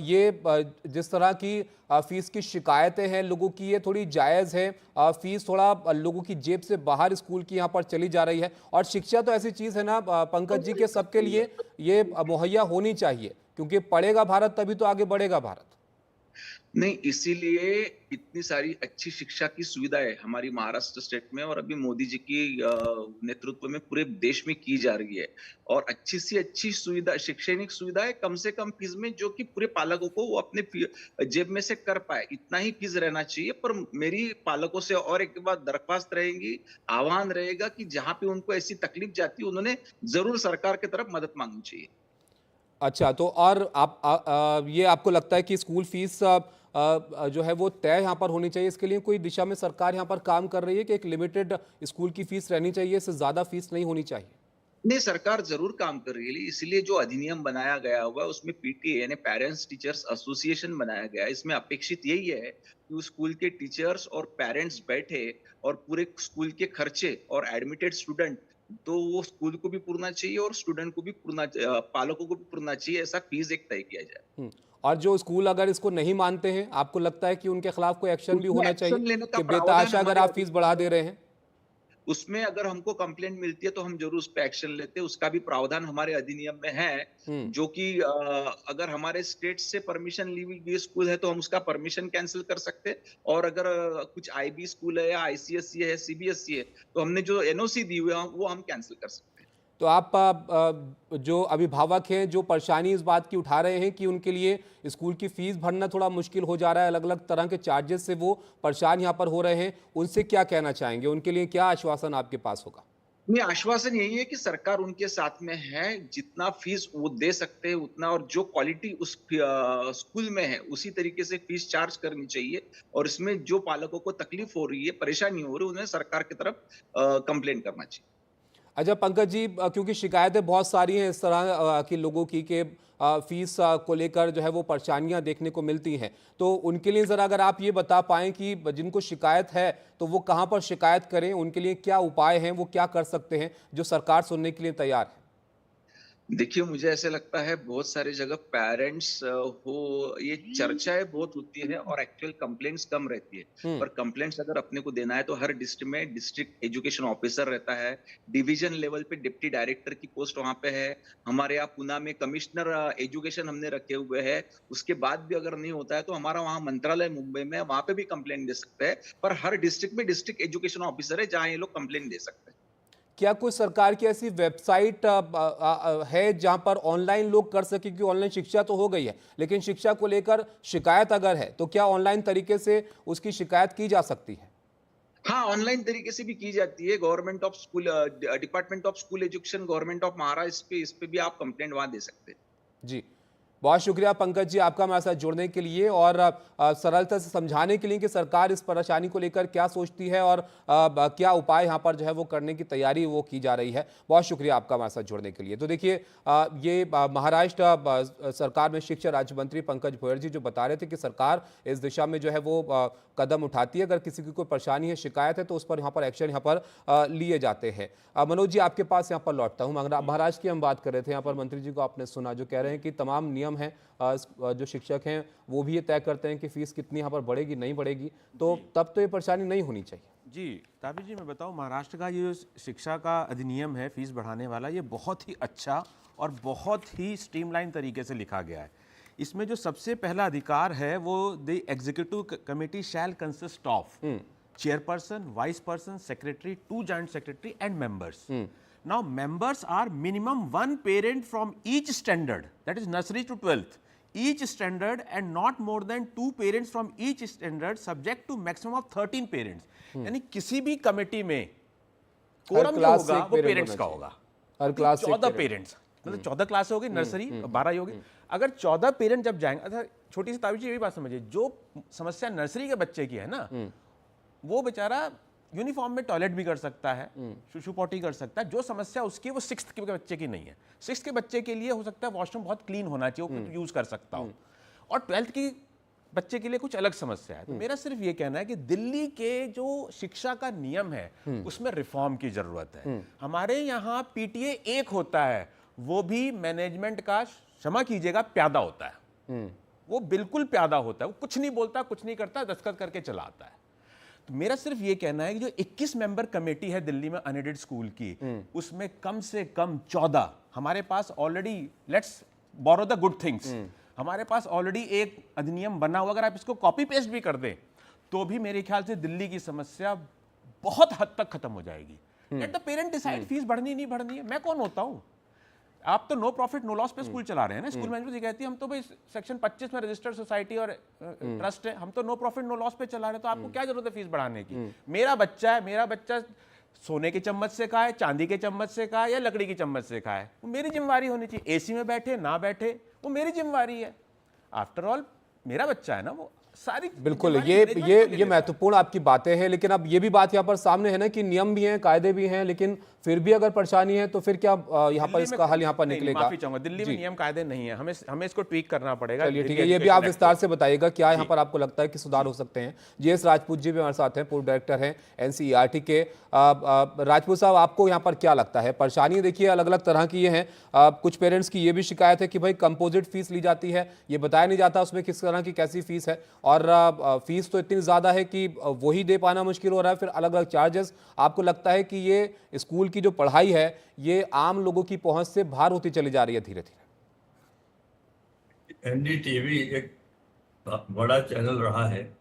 ये जिस तरह की फीस की शिकायतें हैं लोगों की, ये थोड़ी जायज़ है? फीस थोड़ा लोगों की जेब से बाहर स्कूल की यहाँ पर चली जा रही है, और शिक्षा तो ऐसी चीज़ है ना पंकज जी के सबके लिए ये मुहैया होनी चाहिए, क्योंकि पढ़ेगा भारत तभी तो आगे बढ़ेगा भारत। नहीं, इसीलिए इतनी सारी अच्छी शिक्षा की सुविधाएं हमारी महाराष्ट्र स्टेट में और अभी मोदी जी की नेतृत्व में पूरे देश में की जा रही है, और अच्छी सी अच्छी सुविधा, शैक्षणिक सुविधाएं कम से कम फीस में, जो कि पूरे पालकों को वो अपने जेब में से कर पाए, इतना ही फीस रहना चाहिए। पर मेरी पालकों से और एक बार दरख्वास्त रहेगी, आह्वान रहेगा कि जहाँ पे उनको ऐसी तकलीफ जाती है, उन्होंने जरूर सरकार की तरफ मदद मांगनी चाहिए। अच्छा, तो और ये आपको लगता है कि स्कूल फीस जो है वो तय यहाँ पर होनी चाहिए, इसके लिए कोई दिशा में सरकार यहाँ पर काम कर रही है कि एक लिमिटेड स्कूल की फीस रहनी चाहिए, इससे ज़्यादा फीस नहीं होनी चाहिए? नहीं, सरकार जरूर काम कर रही है, इसलिए जो अधिनियम बनाया गया हुआ है उसमें पीटीए यानी पेरेंट्स टीचर्स एसोसिएशन बनाया गया है। इसमें अपेक्षित यही है कि उस स्कूल के टीचर्स और पेरेंट्स बैठे और पूरे स्कूल के खर्चे और एडमिटेड स्टूडेंट, तो वो स्कूल को भी पूरना चाहिए और स्टूडेंट को भी पूरना, पालकों को भी पूरना चाहिए, ऐसा फीस एक तय किया जाए। और जो स्कूल अगर इसको नहीं मानते हैं, आपको लगता है कि उनके खिलाफ कोई एक्शन भी उसमें होना चाहिए एक्शन लेने का कि प्रावधान बेतहाशा अगर हमारे आप फीस बढ़ा दे रहे हैं? उसमें अगर हमको कंप्लेंट मिलती है तो हम जरूर उस पे एक्शन लेते हैं, उसका भी प्रावधान हमारे अधिनियम में है, जो कि अगर हमारे स्टेट से परमिशन ली हुई स्कूल है तो हम उसका परमिशन कैंसिल कर सकते हैं, और अगर कुछ आईबी स्कूल है या आईसीएसई है, सीबीएसई है, तो हमने जो एनओसी दी हुई है वो हम कैंसिल कर सकते हैं। तो आप जो अभिभावक हैं जो परेशानी इस बात की उठा रहे हैं कि उनके लिए स्कूल की फीस भरना थोड़ा मुश्किल हो जा रहा है, अलग अलग तरह के चार्जेस से वो परेशान यहाँ पर हो रहे हैं, उनसे क्या कहना चाहेंगे? उनके लिए क्या आश्वासन आपके पास होगा? नहीं, आश्वासन यही है कि सरकार उनके साथ में है, जितना फीस वो दे सकते हैं उतना, और जो क्वालिटी उस स्कूल में है उसी तरीके से फीस चार्ज करनी चाहिए, और इसमें जो पालकों को तकलीफ हो रही है, परेशानी हो रही है, उन्हें सरकार की तरफ कंप्लेन करना चाहिए। अच्छा पंकज जी, क्योंकि शिकायतें बहुत सारी हैं इस तरह की लोगों की कि फीस को लेकर जो है वो परेशानियां देखने को मिलती हैं, तो उनके लिए ज़रा अगर आप ये बता पाएं कि जिनको शिकायत है तो वो कहां पर शिकायत करें, उनके लिए क्या उपाय हैं, वो क्या कर सकते हैं जो सरकार सुनने के लिए तैयार है? देखिए, मुझे ऐसे लगता है बहुत सारी जगह पेरेंट्स ये चर्चाएं बहुत होती है और एक्चुअल कंप्लेंट्स कम रहती है। पर कंप्लेंट्स अगर अपने को देना है तो हर डिस्ट्रिक्ट में डिस्ट्रिक्ट एजुकेशन ऑफिसर रहता है, डिवीजन लेवल पे डिप्टी डायरेक्टर की पोस्ट वहां पे है, हमारे यहाँ पुणे में कमिश्नर एजुकेशन हमने रखे हुए हैं। उसके बाद भी अगर नहीं होता है तो हमारा वहाँ मंत्रालय मुंबई में, वहां पे भी कंप्लेंट दे सकते हैं। पर हर डिस्ट्रिक्ट में डिस्ट्रिक्ट एजुकेशन ऑफिसर है जहाँ ये लोग कंप्लेंट दे सकते हैं। क्या कोई सरकार की ऐसी वेबसाइट है जहां पर ऑनलाइन लोग कर सके? कि ऑनलाइन शिक्षा तो हो गई है, लेकिन शिक्षा को लेकर शिकायत अगर है तो क्या ऑनलाइन तरीके से उसकी शिकायत की जा सकती है? हाँ, ऑनलाइन तरीके से भी की जाती है। Government of school, department of school education, government of Maharashtra, इस पे भी आप कंप्लेंट वहां दे सकते हैं। जी, बहुत शुक्रिया पंकज जी आपका हमारे साथ जुड़ने के लिए और सरलता से समझाने के लिए कि सरकार इस परेशानी को लेकर क्या सोचती है और क्या उपाय यहाँ पर जो है वो करने की तैयारी वो की जा रही है। बहुत शुक्रिया आपका हमारे साथ जुड़ने के लिए। तो देखिए, ये महाराष्ट्र सरकार में शिक्षा राज्य मंत्री पंकज भोयर जी जो बता रहे थे कि सरकार इस दिशा में जो है वो कदम उठाती है, अगर किसी की कोई परेशानी है, शिकायत है तो उस पर यहाँ पर एक्शन यहाँ पर लिए जाते हैं। मनोज जी आपके पास यहाँ पर लौटता हूँ। महाराष्ट्र की हम बात कर रहे थे, यहाँ पर मंत्री जी को आपने सुना जो कह रहे हैं कि तमाम नियम हैं, जो शिक्षक हैं वो भी ये तय करते हैं कि फीस कितनी यहाँ पर बढ़ेगी नहीं बढ़ेगी, तो तब तो ये परेशानी नहीं होनी चाहिए। जी ताबिर जी, मैं बताऊं, महाराष्ट्र का ये जो शिक्षा का अधिनियम है फीस बढ़ाने वाला, ये बहुत ही अच्छा और बहुत ही स्ट्रीमलाइन तरीके से लिखा गया है। इसमें जो सबसे पहला अधिकार है वो the executive committee shell consist of chairperson, vice person, secretary, 2 joint secretary and members. Now members are minimum 1 parent from each standard, that is nursery to 12th, each standard, and not more than 2 parents from each standard, subject to maximum of 13 parents. यानी किसी भी committee में quorum जो class से होगा एक वो parent parents होना का चाहिए। होगा। हर क्लास से एक 14 parent। पेरेंट्स, मतलब 14 क्लास होगी नर्सरी, 12 ही होगी। अगर 14 पेरेंट जब जाएंगे, अच्छा छोटी सी ताबीज, ये भी बात समझिए, जो समस्या नर्सरी के बच्चे की है ना, वो बेचारा यूनिफॉर्म में टॉयलेट भी कर सकता है, शुशु पॉटी कर सकता है। जो समस्या उसकी, वो 6th के बच्चे की नहीं है। 6th के बच्चे के लिए हो सकता है वॉशरूम बहुत क्लीन होना चाहिए, वो यूज कर सकता हो, और 12th की बच्चे के लिए कुछ अलग समस्या है। तो मेरा सिर्फ ये कहना है कि दिल्ली के जो शिक्षा का नियम है उसमें रिफॉर्म की जरूरत है। हमारे यहाँ पीटीए एक होता है, वो भी मैनेजमेंट का, क्षमा कीजिएगा, प्यादा होता है। वो बिल्कुल प्यादा होता है, वो कुछ नहीं बोलता, कुछ नहीं करता, दस्तखत करके चला आता है। तो मेरा सिर्फ ये कहना है कि जो 21 मेंबर कमेटी है दिल्ली में अनएडेड स्कूल की, उसमें कम से कम 14, हमारे पास already, let's borrow the good things, हमारे पास ऑलरेडी एक अधिनियम बना हुआ, अगर आप इसको कॉपी पेस्ट भी कर दें तो भी मेरे ख्याल से दिल्ली की समस्या बहुत हद तक खत्म हो जाएगी। Let the parent decide fees बढ़नी नहीं बढ़नी है। मैं कौन होता हूं? आप तो नो प्रॉफिट नो लॉस पे स्कूल चला रहे हैं ना। स्कूल मैनेजमेंट ये कहती है हम तो भाई सेक्शन 25 में रजिस्टर्ड सोसाइटी और ट्रस्ट है, हम तो नो प्रॉफिट नो लॉस पे चला रहे हैं, तो आपको क्या जरूरत है फीस बढ़ाने की? मेरा बच्चा है, मेरा बच्चा सोने के चम्मच से खाए, चांदी के चम्मच से खाए या लकड़ी की चम्मच से खाए, वो मेरी जिम्मेवारी होनी चाहिए। एसी में बैठे ना बैठे, वो मेरी जिम्मेवारी है। आफ्टर ऑल मेरा बच्चा है ना, वो सारी बिल्कुल, जिम्मेदारी ये मैनेजमेंट ये को ले ये लेता है। महत्वपूर्ण आपकी बातें हैं, लेकिन अब ये भी बात यहाँ पर सामने है ना कि नियम भी हैं, कायदे भी हैं, लेकिन फिर भी अगर परेशानी है तो फिर क्या यहाँ पर दिल्ली इसका में हल यहाँ पर नहीं, निकलेगा? माफी चाहूंगा, दिल्ली में नियम कायदे नहीं है, हमें इसको ट्वीक करना पड़ेगा। चलिए ठीक दिल्ली है, ये भी एजुकेशन आप एक्ट विस्तार को। से बताइएगा क्या यहाँ पर आपको लगता है कि सुधार हो सकते हैं। जीएस राजपूत जी भी हमारे साथ हैं, पूर्व डायरेक्टर हैं एनसीईआरटी के। राजपूत साहब, आपको यहाँ पर क्या लगता है? परेशानी देखिए अलग अलग तरह की ये हैं। कुछ पेरेंट्स की ये भी शिकायत है कि भाई कंपोजिट फीस ली जाती है, ये बताया नहीं जाता उसमें किस तरह की कैसी फीस है, और फीस तो इतनी ज़्यादा है कि वही दे पाना मुश्किल हो रहा है, फिर अलग अलग चार्जेस। आपको लगता है कि ये स्कूल की जो पढ़ाई है ये आम लोगों की पहुंच से बाहर होती चली जा रही है धीरे धीरे? एनडीटीवी एक बड़ा चैनल रहा है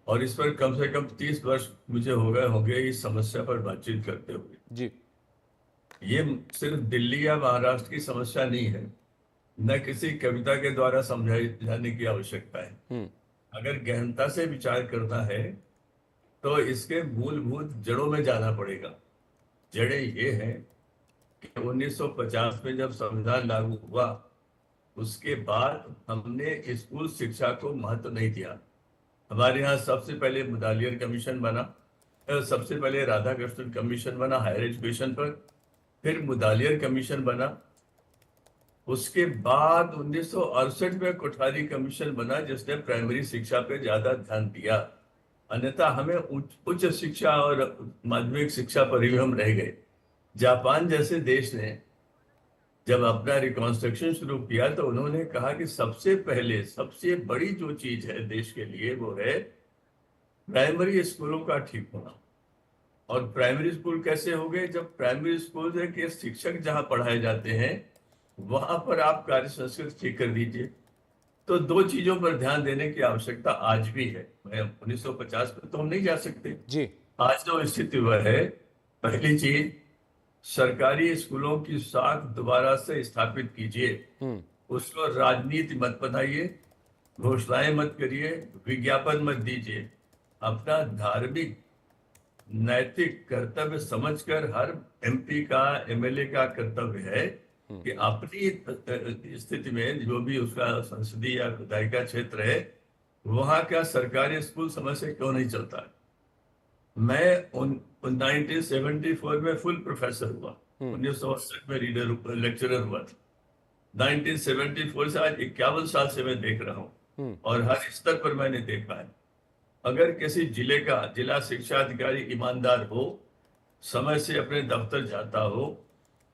और इस पर कम से कम 30 वर्ष मुझे हो गए होंगे इस समस्या पर बातचीत करते हुए। जी, ये सिर्फ दिल्ली या महाराष्ट्र की समस्या नहीं है, न किसी कविता के द्वारा समझाई जाने की आवश्यकता है। अगर गहनता से विचार करना है तो इसके मूलभूत जड़ों में जाना पड़ेगा। जड़ें ये हैं कि 1950 में जब संविधान लागू हुआ उसके बाद हमने स्कूल शिक्षा को महत्व नहीं दिया। हमारे यहाँ सबसे पहले मुदालियर कमीशन बना, सबसे पहले राधाकृष्णन कमीशन बना हायर एजुकेशन पर, फिर मुदालियर कमीशन बना, उसके बाद 1968 में कोठारी कमीशन बना जिसने प्राइमरी शिक्षा पे ज्यादा ध्यान दिया। अन्यथा हमें उच्च शिक्षा और माध्यमिक शिक्षा पर ही हम रह गए। जापान जैसे देश ने जब अपना रिकॉन्स्ट्रक्शन शुरू किया तो उन्होंने कहा कि सबसे पहले सबसे बड़ी जो चीज है देश के लिए वो है प्राइमरी स्कूलों का ठीक होना। और प्राइमरी स्कूल कैसे हो गए? जब प्राइमरी स्कूल के शिक्षक जहाँ पढ़ाए जाते हैं वहां पर आप कार्य संस्कृति ठीक कर दीजिए। तो दो चीजों पर ध्यान देने की आवश्यकता आज भी है। 1950 में तो हम नहीं जा सकते जी। आज जो स्थिति हुआ है, पहली चीज सरकारी स्कूलों की साख दोबारा से स्थापित कीजिए, उसको राजनीति मत बनाइए, घोषणाएं मत करिए, विज्ञापन मत दीजिए। अपना धार्मिक नैतिक कर्तव्य समझकर हर एमपी का एमएलए का कर्तव्य है कि अपनी स्थिति में जो भी उसका संसदीय या विधायिका क्षेत्र है वहां का सरकारी स्कूल समय से क्यों नहीं चलता है। मैं 1974 में फुल प्रोफेसर हुआ, 1968 में रीडर लेक्चरर हुआ था। 1974 से आज 51 साल से मैं देख रहा हूँ और हर स्तर पर मैंने देखा है। अगर किसी जिले का जिला शिक्षा अधिकारी ईमानदार हो, समय से अपने दफ्तर जाता हो,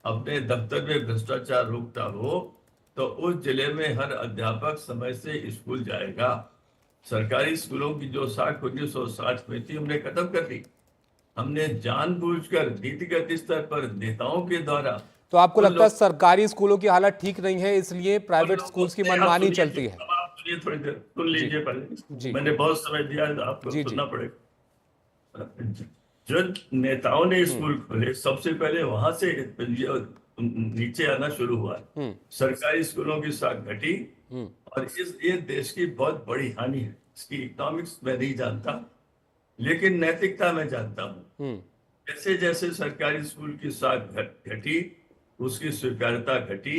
अपने दफ्तर में भ्रष्टाचार रोकता हो, तो उस जिले में हर अध्यापक समय से स्कूल जाएगा। सरकारी स्कूलों की जो साख 1960 में थी हमने खत्म कर दी। हमने जानबूझकर नीतिगत स्तर पर नेताओं के द्वारा तो आपको उन लगता है लोग सरकारी स्कूलों की हालत ठीक नहीं है, इसलिए उन प्राइवेट लोगों स्कूल्स की से आप मनमानी सुनिए, चलती है? अब आप सुनिए थोड़ी देर, सुन जी लीजिए पहले। जी मैंने बहुत समय दिया, आपको जी जी सुनना पड़ेगा। जो नेताओं ने स्कूल खोले, सबसे पहले वहां से नीचे आना शुरू हुआ। सरकारी स्कूलों की साख घटी, और ये देश की बहुत बड़ी हानि है। इसकी इकोनॉमिक्स मैं नहीं जानता, लेकिन नैतिकता मैं जानता हूँ। जैसे जैसे सरकारी स्कूल की साख घटी, उसकी स्वीकार्यता घटी,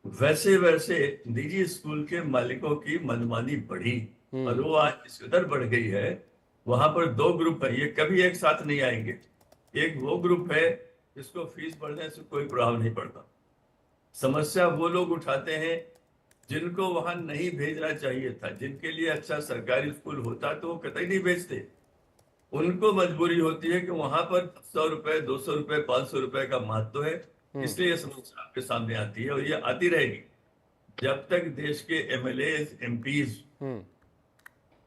वैसे वैसे निजी स्कूल के मालिकों की मनमानी बढ़ी, और वो आज इस कदर बढ़ गई है। वहां पर दो ग्रुप है, ये कभी एक साथ नहीं आएंगे। एक वो ग्रुप है जिसको फीस बढ़ने से कोई प्रभाव नहीं पड़ता। समस्या वो लोग उठाते हैं जिनको वहां नहीं भेजना चाहिए था, जिनके लिए अच्छा सरकारी स्कूल होता तो वो कतई नहीं भेजते। उनको मजबूरी होती है कि वहां पर 100 रुपए, 200 रुपए, 500 रुपए का महत्व है, इसलिए ये समस्या आपके सामने आती है, और ये आती रहेगी जब तक देश के एमएलए एमपीज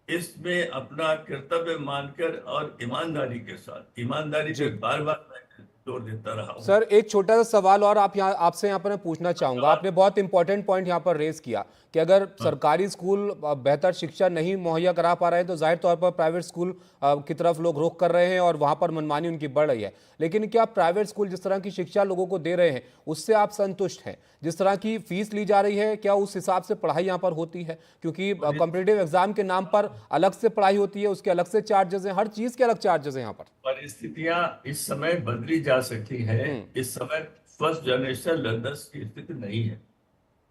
इसमें अपना कर्तव्य मानकर और ईमानदारी के साथ, ईमानदारी पे बार बार मैं जोर देता रहा हूं। सर, एक छोटा सा सवाल और आपसे यहाँ पर मैं पूछना चाहूंगा। आपने बहुत इंपॉर्टेंट पॉइंट यहाँ पर रेज किया कि अगर सरकारी स्कूल बेहतर शिक्षा नहीं मुहैया करा पा रहे हैं तो जाहिर तौर पर प्राइवेट स्कूल की तरफ लोग रुख कर रहे हैं और वहां पर मनमानी उनकी बढ़ रही है। लेकिन क्या प्राइवेट स्कूल जिस तरह की शिक्षा लोगों को दे रहे हैं उससे आप संतुष्ट हैं? जिस तरह की फीस ली जा रही है, क्या उस हिसाब से पढ़ाई यहाँ पर होती है? क्योंकि कॉम्पिटिटिव एग्जाम के नाम पर अलग से पढ़ाई होती है, उसके अलग से चार्जेस हैं, हर चीज के अलग चार्जेस हैं यहाँ पर। परिस्थितियां इस समय बदली जा सकती है। इस समय फर्स्ट जनरेशन लर्नर्स की स्थिति नहीं है।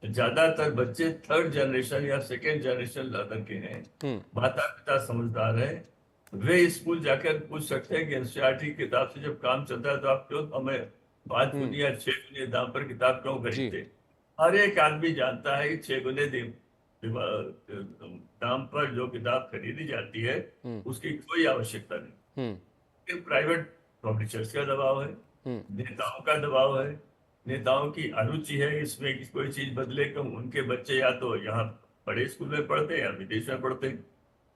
ज्यादातर बच्चे थर्ड जनरेशन या सेकेंड जनरेशन लर्नर के हैं। माता पिता समझदार है, वे स्कूल जाकर पूछ सकते हैं कि एनसीईआरटी किताब से जब काम चलता है तो आप क्यों हमें 5 गुने या 6 गुने दाम पर किताब क्यों खरीदते? हर एक आदमी जानता है कि 6 गुने दाम पर जो किताब खरीदी जाती है उसकी कोई आवश्यकता नहीं। प्राइवेट पब्लिशर्स का दबाव है, नेताओं का दबाव है, नेताओं की अरुचि है इसमें कि कोई चीज बदले, क्यों उनके बच्चे या तो यहाँ बड़े स्कूल में पढ़ते हैं या विदेश में पढ़ते हैं।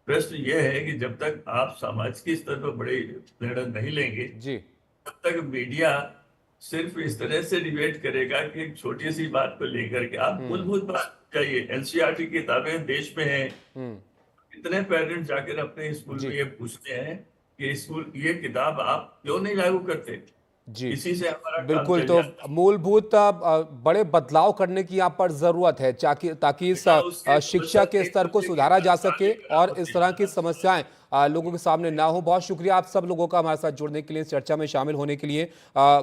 प्रश्न यह है कि जब तक आप सामाजिक स्तर पर बड़े निर्णय नहीं लेंगे तब तक मीडिया सिर्फ इस तरह से डिबेट करेगा कि एक छोटी सी बात को लेकर के आप मूलभूत बात चाहिए। एनसीईआरटी की किताबें देश में हैं, इतने पेरेंट्स जाकर अपने स्कूल में ये पूछते हैं कि स्कूल ये किताब आप क्यों नहीं लागू करते? जी इसी से हमारा बिल्कुल। तो मूलभूत बड़े बदलाव करने की यहाँ पर जरूरत है ताकि इस शिक्षा के स्तर को सुधारा जा सके और इस तरह की समस्याएं लोगों के सामने ना हो। बहुत शुक्रिया आप सब लोगों का हमारे साथ जुड़ने के लिए, इस चर्चा में शामिल होने के लिए।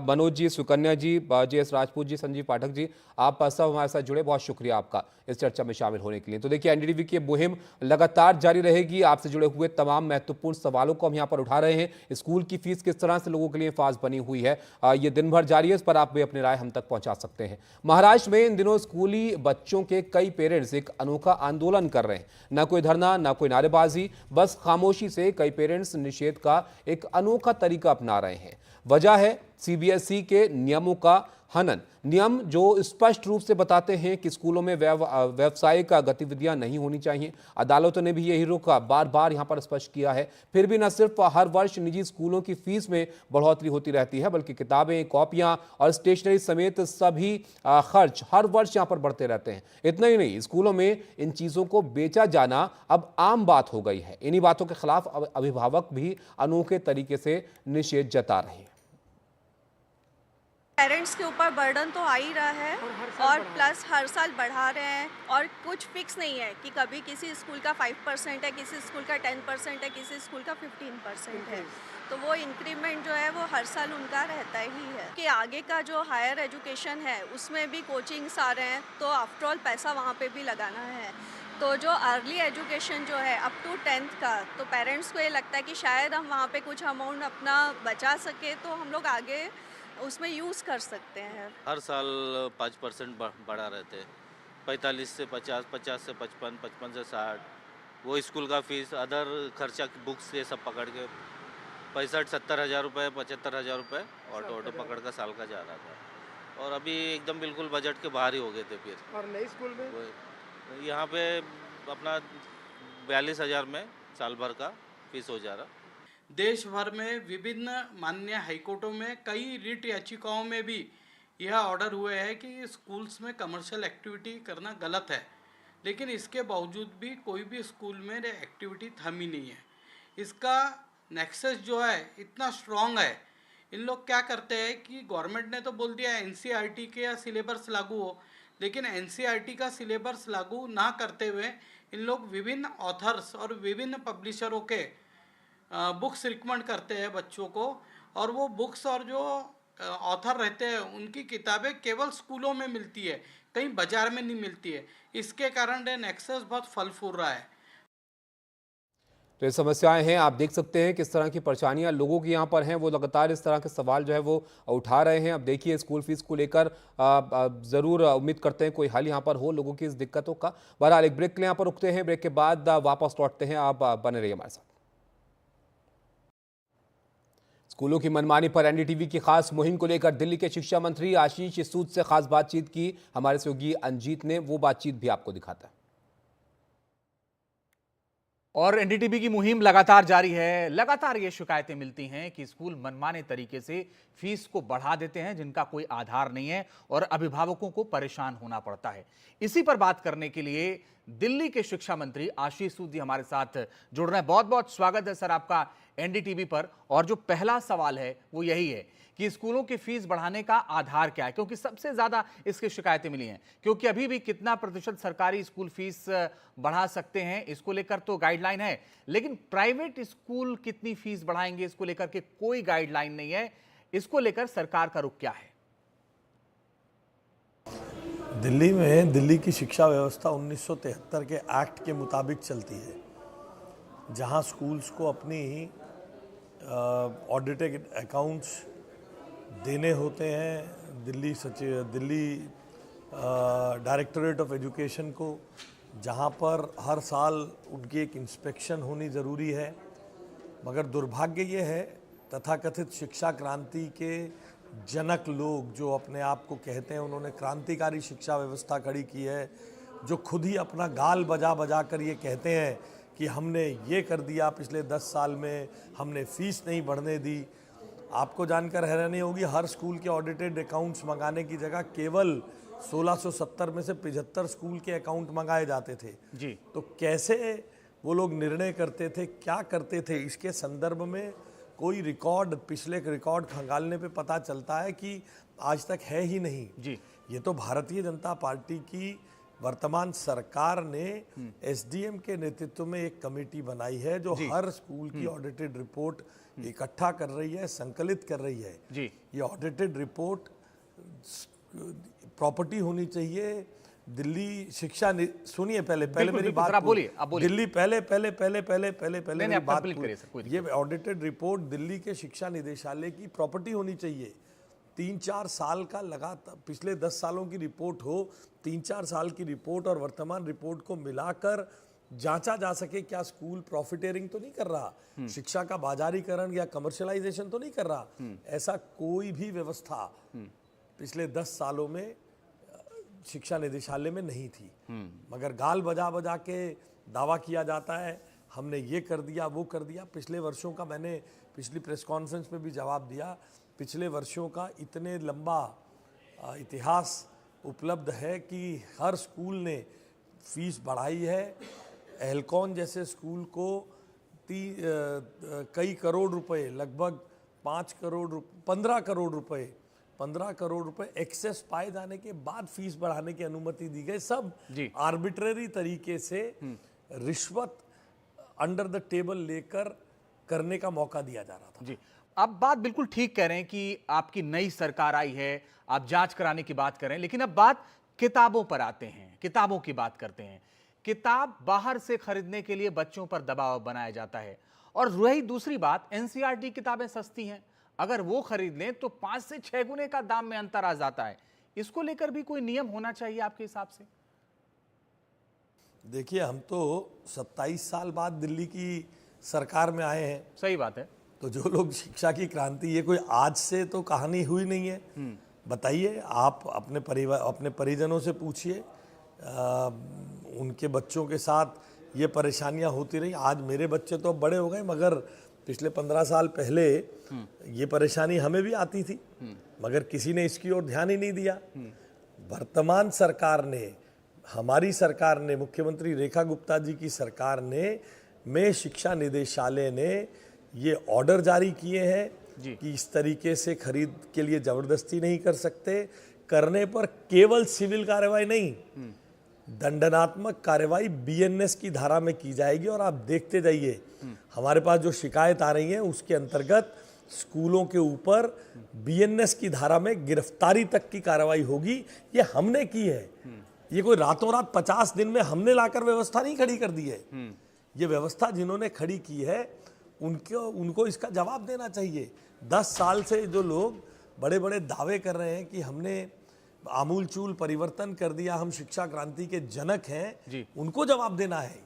मनोज जी, सुकन्या जी, JS राजपूत जी, संजीव पाठक जी, आप सब हमारे साथ जुड़े, बहुत शुक्रिया आपका इस चर्चा में शामिल होने के लिए। तो देखिए, एनडीटीवी की मुहिम लगातार जारी रहेगी। आपसे जुड़े हुए तमाम महत्वपूर्ण सवालों को हम यहाँ पर उठा रहे हैं। स्कूल की फीस किस तरह से लोगों के लिए फास बनी हुई है, ये दिन भर जारी है, इस पर आप भी अपनी राय हम तक पहुंचा सकते हैं। महाराष्ट्र में इन दिनों स्कूली बच्चों के कई पेरेंट्स एक अनोखा आंदोलन कर रहे हैं। ना कोई धरना, ना कोई नारेबाजी, बस खामोशी से कई पेरेंट्स निषेध का एक अनोखा तरीका अपना रहे हैं। वजह है CBSE के नियमों का हनन। नियम जो स्पष्ट रूप से बताते हैं कि स्कूलों में व्यावसायिक गतिविधियां नहीं होनी चाहिए। अदालतों ने भी यही रुख बार बार यहां पर स्पष्ट किया है। फिर भी न सिर्फ हर वर्ष निजी स्कूलों की फीस में बढ़ोतरी होती रहती है, बल्कि किताबें, कॉपियां और स्टेशनरी समेत सभी खर्च हर वर्ष यहां पर बढ़ते रहते हैं। इतना ही नहीं, स्कूलों में इन चीज़ों को बेचा जाना अब आम बात हो गई है। इन्हीं बातों के खिलाफ अभिभावक भी अनोखे तरीके से निषेध जता रहे हैं। पेरेंट्स के ऊपर बर्डन तो आ ही रहा है और प्लस हर साल बढ़ा रहे हैं, और कुछ फिक्स नहीं है कि कभी किसी स्कूल का 5% है, किसी स्कूल का 10% है, किसी स्कूल का 15% है। तो वो इंक्रीमेंट जो है वो हर साल उनका रहता ही है कि आगे का जो हायर एजुकेशन है उसमें भी कोचिंग्स आ रहे हैं, तो आफ्टर ऑल पैसा वहाँ पे भी लगाना है। तो जो अर्ली एजुकेशन जो है अप टू 10th का, तो पेरेंट्स को ये लगता है कि शायद हम वहाँ पे कुछ अमाउंट अपना बचा सके तो हम लोग आगे उसमें यूज़ कर सकते हैं। हर साल 5% बढ़ा रहते हैं, 45 से 50, 50 से 55, 55 से 60। वो स्कूल का फीस, अदर खर्चा, बुक्स, ये सब पकड़ के 65-70 हज़ार रुपये, 75 हज़ार रुपये ऑटो पकड़ का साल का जा रहा था। और अभी एकदम बिल्कुल बजट के बाहर ही हो गए थे। फिर और नई स्कूल में यहाँ पे अपना 42,000 में साल भर का फीस हो जा रहा। देश भर में विभिन्न माननीय हाईकोर्टों में कई रिट याचिकाओं में भी यह ऑर्डर हुए हैं कि स्कूल्स में कमर्शियल एक्टिविटी करना गलत है, लेकिन इसके बावजूद भी कोई भी स्कूल में एक्टिविटी थमी नहीं है। इसका नेक्सस जो है इतना स्ट्रॉन्ग है। इन लोग क्या करते हैं कि गवर्नमेंट ने तो बोल दिया एनसीईआरटी के सिलेबस लागू हो, लेकिन एनसीईआरटी का सिलेबस लागू ना करते हुए इन लोग विभिन्न ऑथर्स और विभिन्न पब्लिशरों के बुक्स रिकमेंड करते हैं बच्चों को, और वो बुक्स और जो ऑथर रहते हैं उनकी किताबें केवल स्कूलों में मिलती है, कहीं बाजार में नहीं मिलती है। इसके कारण ये नेक्सस बहुत फल फूल रहा है। तो ये समस्याएं हैं, आप देख सकते हैं किस तरह की परेशानियां लोगों की यहाँ पर हैं। वो लगातार इस तरह के सवाल जो है वो उठा रहे हैं। अब देखिए स्कूल फीस को लेकर ज़रूर उम्मीद करते हैं कोई हल यहाँ पर हो लोगों की इस दिक्कतों का। बहरहाल एक ब्रेक के लिए यहाँ पर रुकते हैं, ब्रेक के बाद वापस लौटते हैं। आप बने रहिए हमारे साथ। स्कूलों की मनमानी पर एनडीटीवी की खास मुहिम को लेकर दिल्ली के शिक्षा मंत्री आशीष सूद से खास बातचीत की हमारे सहयोगी अंजीत ने। वो बातचीत भी आपको दिखाता है। और एनडीटीवी की मुहिम लगातार जारी है। लगातार ये शिकायतें मिलती हैं कि स्कूल मनमाने तरीके से फीस को बढ़ा देते हैं जिनका कोई आधार नहीं है और अभिभावकों को परेशान होना पड़ता है। इसी पर बात करने के लिए दिल्ली के शिक्षा मंत्री आशीष सूद जी हमारे साथ जुड़ रहे हैं। बहुत बहुत स्वागत है सर आपका एनडीटीवी पर। और जो पहला सवाल है वो यही है कि स्कूलों की फीस बढ़ाने का आधार क्या है, क्योंकि सबसे ज्यादा इसकी शिकायतें मिली हैं। क्योंकि अभी भी कितना प्रतिशत सरकारी स्कूल फीस बढ़ा सकते हैं इसको लेकर तो गाइडलाइन है, लेकिन प्राइवेट स्कूल कितनी फीस बढ़ाएंगे इसको लेकर के कोई गाइडलाइन नहीं है। इसको लेकर सरकार का रुख क्या है? दिल्ली में दिल्ली की शिक्षा व्यवस्था 1973 के एक्ट के मुताबिक चलती है, जहां स्कूल्स को अपनी ऑडिटेड अकाउंट्स देने होते हैं दिल्ली डायरेक्टरेट ऑफ एजुकेशन को, जहां पर हर साल उनकी एक इंस्पेक्शन होनी ज़रूरी है। मगर दुर्भाग्य ये है तथाकथित शिक्षा क्रांति के जनक लोग जो अपने आप को कहते हैं उन्होंने क्रांतिकारी शिक्षा व्यवस्था खड़ी की है, जो खुद ही अपना गाल बजा बजा कर ये कहते हैं कि हमने ये कर दिया पिछले 10 साल में, हमने फ़ीस नहीं बढ़ने दी। आपको जानकर हैरानी होगी, हर स्कूल के ऑडिटेड अकाउंट्स मंगाने की जगह केवल 1670 में से 75 स्कूल के अकाउंट मंगाए जाते थे जी। तो कैसे वो लोग निर्णय करते थे, क्या करते थे, इसके संदर्भ में कोई रिकॉर्ड, पिछले रिकॉर्ड खंगालने पे पता चलता है कि आज तक है ही नहीं जी। ये तो भारतीय जनता पार्टी की वर्तमान सरकार ने एसडीएम के नेतृत्व में एक कमेटी बनाई है जो हर स्कूल की ऑडिटेड रिपोर्ट इकट्ठा कर रही है, संकलित कर रही है जी। ये ऑडिटेड रिपोर्ट प्रॉपर्टी होनी चाहिए दिल्ली शिक्षा। सुनिए पहले मेरी बात आप बोलिए। दिल्ली पहले मेरी बात ये ऑडिटेड रिपोर्ट दिल्ली के शिक्षा निदेशालय की प्रॉपर्टी होनी चाहिए। 3-4 साल का लगातार पिछले 10 सालों की रिपोर्ट हो, 3-4 साल की रिपोर्ट और वर्तमान रिपोर्ट को मिलाकर जांचा जा सके क्या स्कूल प्रॉफिटेरिंग तो नहीं कर रहा, शिक्षा का बाजारीकरण या कमर्शियलाइजेशन तो नहीं कर रहा। ऐसा कोई भी व्यवस्था पिछले 10 सालों में शिक्षा निदेशालय में नहीं थी। मगर गाल बजा बजा के दावा किया जाता है हमने ये कर दिया वो कर दिया। पिछले वर्षों का मैंने पिछली प्रेस कॉन्फ्रेंस में भी जवाब दिया, पिछले वर्षों का इतने लंबा इतिहास उपलब्ध है कि हर स्कूल ने फीस बढ़ाई है। एल्कॉन जैसे स्कूल को कई करोड़ रुपए, लगभग 15 करोड़ रुपए एक्सेस पाए जाने के बाद फीस बढ़ाने की अनुमति दी गई। सब आर्बिट्रेरी तरीके से रिश्वत अंडर द टेबल लेकर करने का मौका दिया जा रहा था जी। आप बात बिल्कुल ठीक कह रहे हैं कि आपकी नई सरकार आई है, आप जांच कराने की बात कर रहे हैं, लेकिन अब बात किताबों पर आते हैं, किताबों की बात करते हैं। किताब बाहर से खरीदने के लिए बच्चों पर दबाव बनाया जाता है, और रही दूसरी बात, एनसीईआरटी किताबें सस्ती हैं, अगर वो खरीद लें तो 5 से 6 गुने का दाम में अंतर आ जाता है। इसको लेकर भी कोई नियम होना चाहिए आपके हिसाब से? देखिए, हम तो 27 साल बाद दिल्ली की सरकार में आए हैं। सही बात है। तो जो लोग शिक्षा की क्रांति, ये कोई आज से तो कहानी हुई नहीं है। बताइए, आप अपने परिजनों से पूछिए, उनके बच्चों के साथ ये परेशानियां होती रही। आज मेरे बच्चे तो बड़े हो गए, मगर पिछले 15 साल पहले ये परेशानी हमें भी आती थी, मगर किसी ने इसकी ओर ध्यान ही नहीं दिया। वर्तमान सरकार ने, हमारी सरकार ने, मुख्यमंत्री रेखा गुप्ता जी की सरकार ने, में शिक्षा निदेशालय ने ये ऑर्डर जारी किए हैं कि इस तरीके से खरीद के लिए जबरदस्ती नहीं कर सकते। करने पर केवल सिविल कार्रवाई नहीं, दंडनात्मक कार्रवाई बीएनएस की धारा में की जाएगी। और आप देखते जाइए, हमारे पास जो शिकायत आ रही है उसके अंतर्गत स्कूलों के ऊपर बीएनएस की धारा में गिरफ्तारी तक की कार्रवाई होगी। ये हमने की है, ये कोई रातों रात 50 दिन में हमने लाकर व्यवस्था नहीं खड़ी कर दी है। ये व्यवस्था जिन्होंने खड़ी की है उनको इसका जवाब देना चाहिए। 10 साल से जो लोग बड़े बड़े दावे कर रहे हैं कि हमने आमूलचूल परिवर्तन कर दिया, हम शिक्षा क्रांति के जनक हैं, उनको जवाब देना है।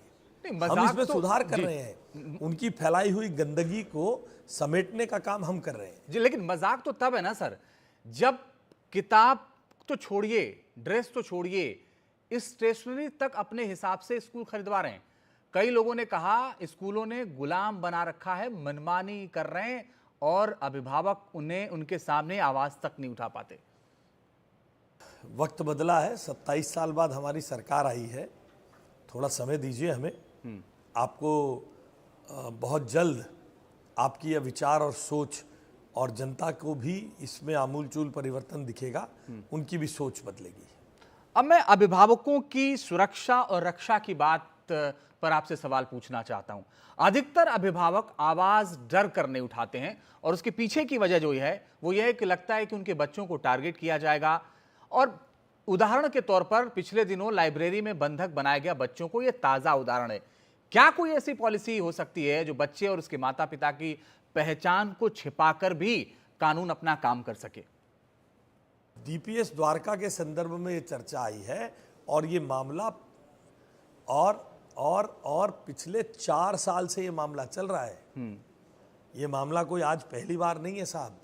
हम इसमें सुधार कर रहे हैं, उनकी फैलाई हुई गंदगी को समेटने का काम हम कर रहे हैं जी। लेकिन मजाक तो तब है ना सर, जब किताब तो छोड़िए, ड्रेस तो छोड़िए, इस स्टेशनरी तक अपने हिसाब से स्कूल खरीदवा रहे हैं। कई लोगों ने कहा स्कूलों ने गुलाम बना रखा है, मनमानी कर रहे हैं और अभिभावक उन्हें उनके सामने आवाज तक नहीं उठा पाते। वक्त बदला है, 27 साल बाद हमारी सरकार आई है, थोड़ा समय दीजिए हमें। आपको बहुत जल्द आपकी यह विचार और सोच और जनता को भी इसमें आमूलचूल परिवर्तन दिखेगा, उनकी भी सोच बदलेगी। अब मैं अभिभावकों की सुरक्षा और रक्षा की बात पर आपसे सवाल पूछना चाहता हूं। अधिकतर अभिभावक आवाज डर कर नहीं उठाते हैं और उसके पीछे की वजह जो है वो यह है कि लगता है कि उनके बच्चों को टारगेट किया जाएगा। और उदाहरण के तौर पर पिछले दिनों लाइब्रेरी में बंधक बनाया गया बच्चों को, यह ताजा उदाहरण है। क्या कोई ऐसी पॉलिसी हो सकती है जो बच्चे और उसके माता पिता की पहचान को छिपाकर भी कानून अपना काम कर सके? डीपीएस द्वारका के संदर्भ में ये चर्चा आई है और ये मामला और पिछले 4 साल से ये मामला चल रहा है। ये मामला कोई आज पहली बार नहीं है साहब।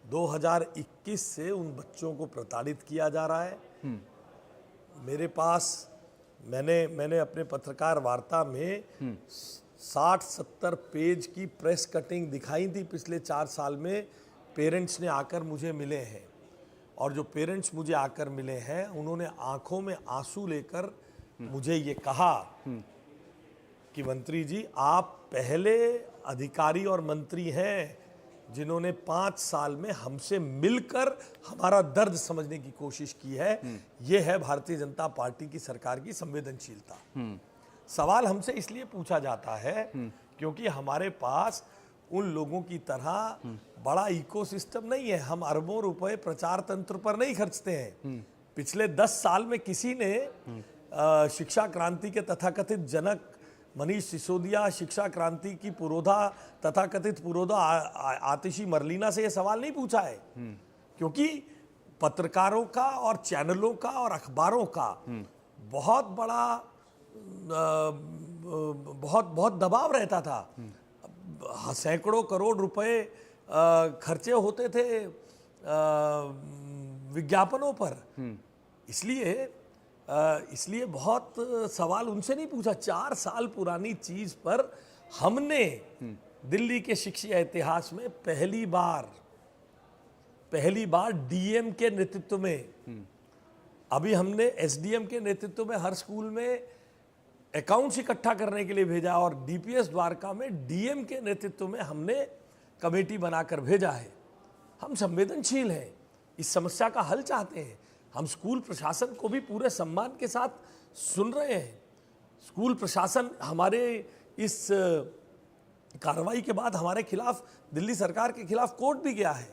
2021 से उन बच्चों को प्रताड़ित किया जा रहा है। मेरे पास मैंने अपने पत्रकार वार्ता में 60-70 पेज की प्रेस कटिंग दिखाई थी पिछले 4 साल में। पेरेंट्स ने आकर मुझे मिले हैं और जो पेरेंट्स मुझे आकर मिले हैं उन्होंने आंखों में आंसू लेकर मुझे ये कहा कि मंत्री जी, आप पहले अधिकारी और मंत्री हैं जिन्होंने 5 साल में हमसे मिलकर हमारा दर्द समझने की कोशिश की है। ये है भारतीय जनता पार्टी की सरकार की संवेदनशीलता। सवाल हमसे इसलिए पूछा जाता है क्योंकि हमारे पास उन लोगों की तरह बड़ा इकोसिस्टम नहीं है। हम अरबों रुपए प्रचार तंत्र पर नहीं खर्चते हैं। पिछले 10 साल में किसी ने शिक्षा क्रांति के तथाकथित जनक मनीष सिसोदिया, शिक्षा क्रांति की पुरोधा, तथाकथित पुरोधा आतिशी मरलीना से यह सवाल नहीं पूछा है, क्योंकि पत्रकारों का और चैनलों का और अखबारों का बहुत बड़ा बहुत दबाव रहता था। सैकड़ों करोड़ रुपए खर्चे होते थे विज्ञापनों पर। इसलिए बहुत सवाल उनसे नहीं पूछा। 4 साल पुरानी चीज पर हमने दिल्ली के शिक्षा इतिहास में पहली बार डीएम के नेतृत्व में, अभी हमने एसडीएम के नेतृत्व में हर स्कूल में अकाउंट्स इकट्ठा करने के लिए भेजा और डीपीएस द्वारका में डीएम के नेतृत्व में हमने कमेटी बनाकर भेजा है। हम संवेदनशील हैं, इस समस्या का हल चाहते हैं। हम स्कूल प्रशासन को भी पूरे सम्मान के साथ सुन रहे हैं। स्कूल प्रशासन हमारे इस कार्रवाई के बाद हमारे खिलाफ, दिल्ली सरकार के खिलाफ कोर्ट भी गया है।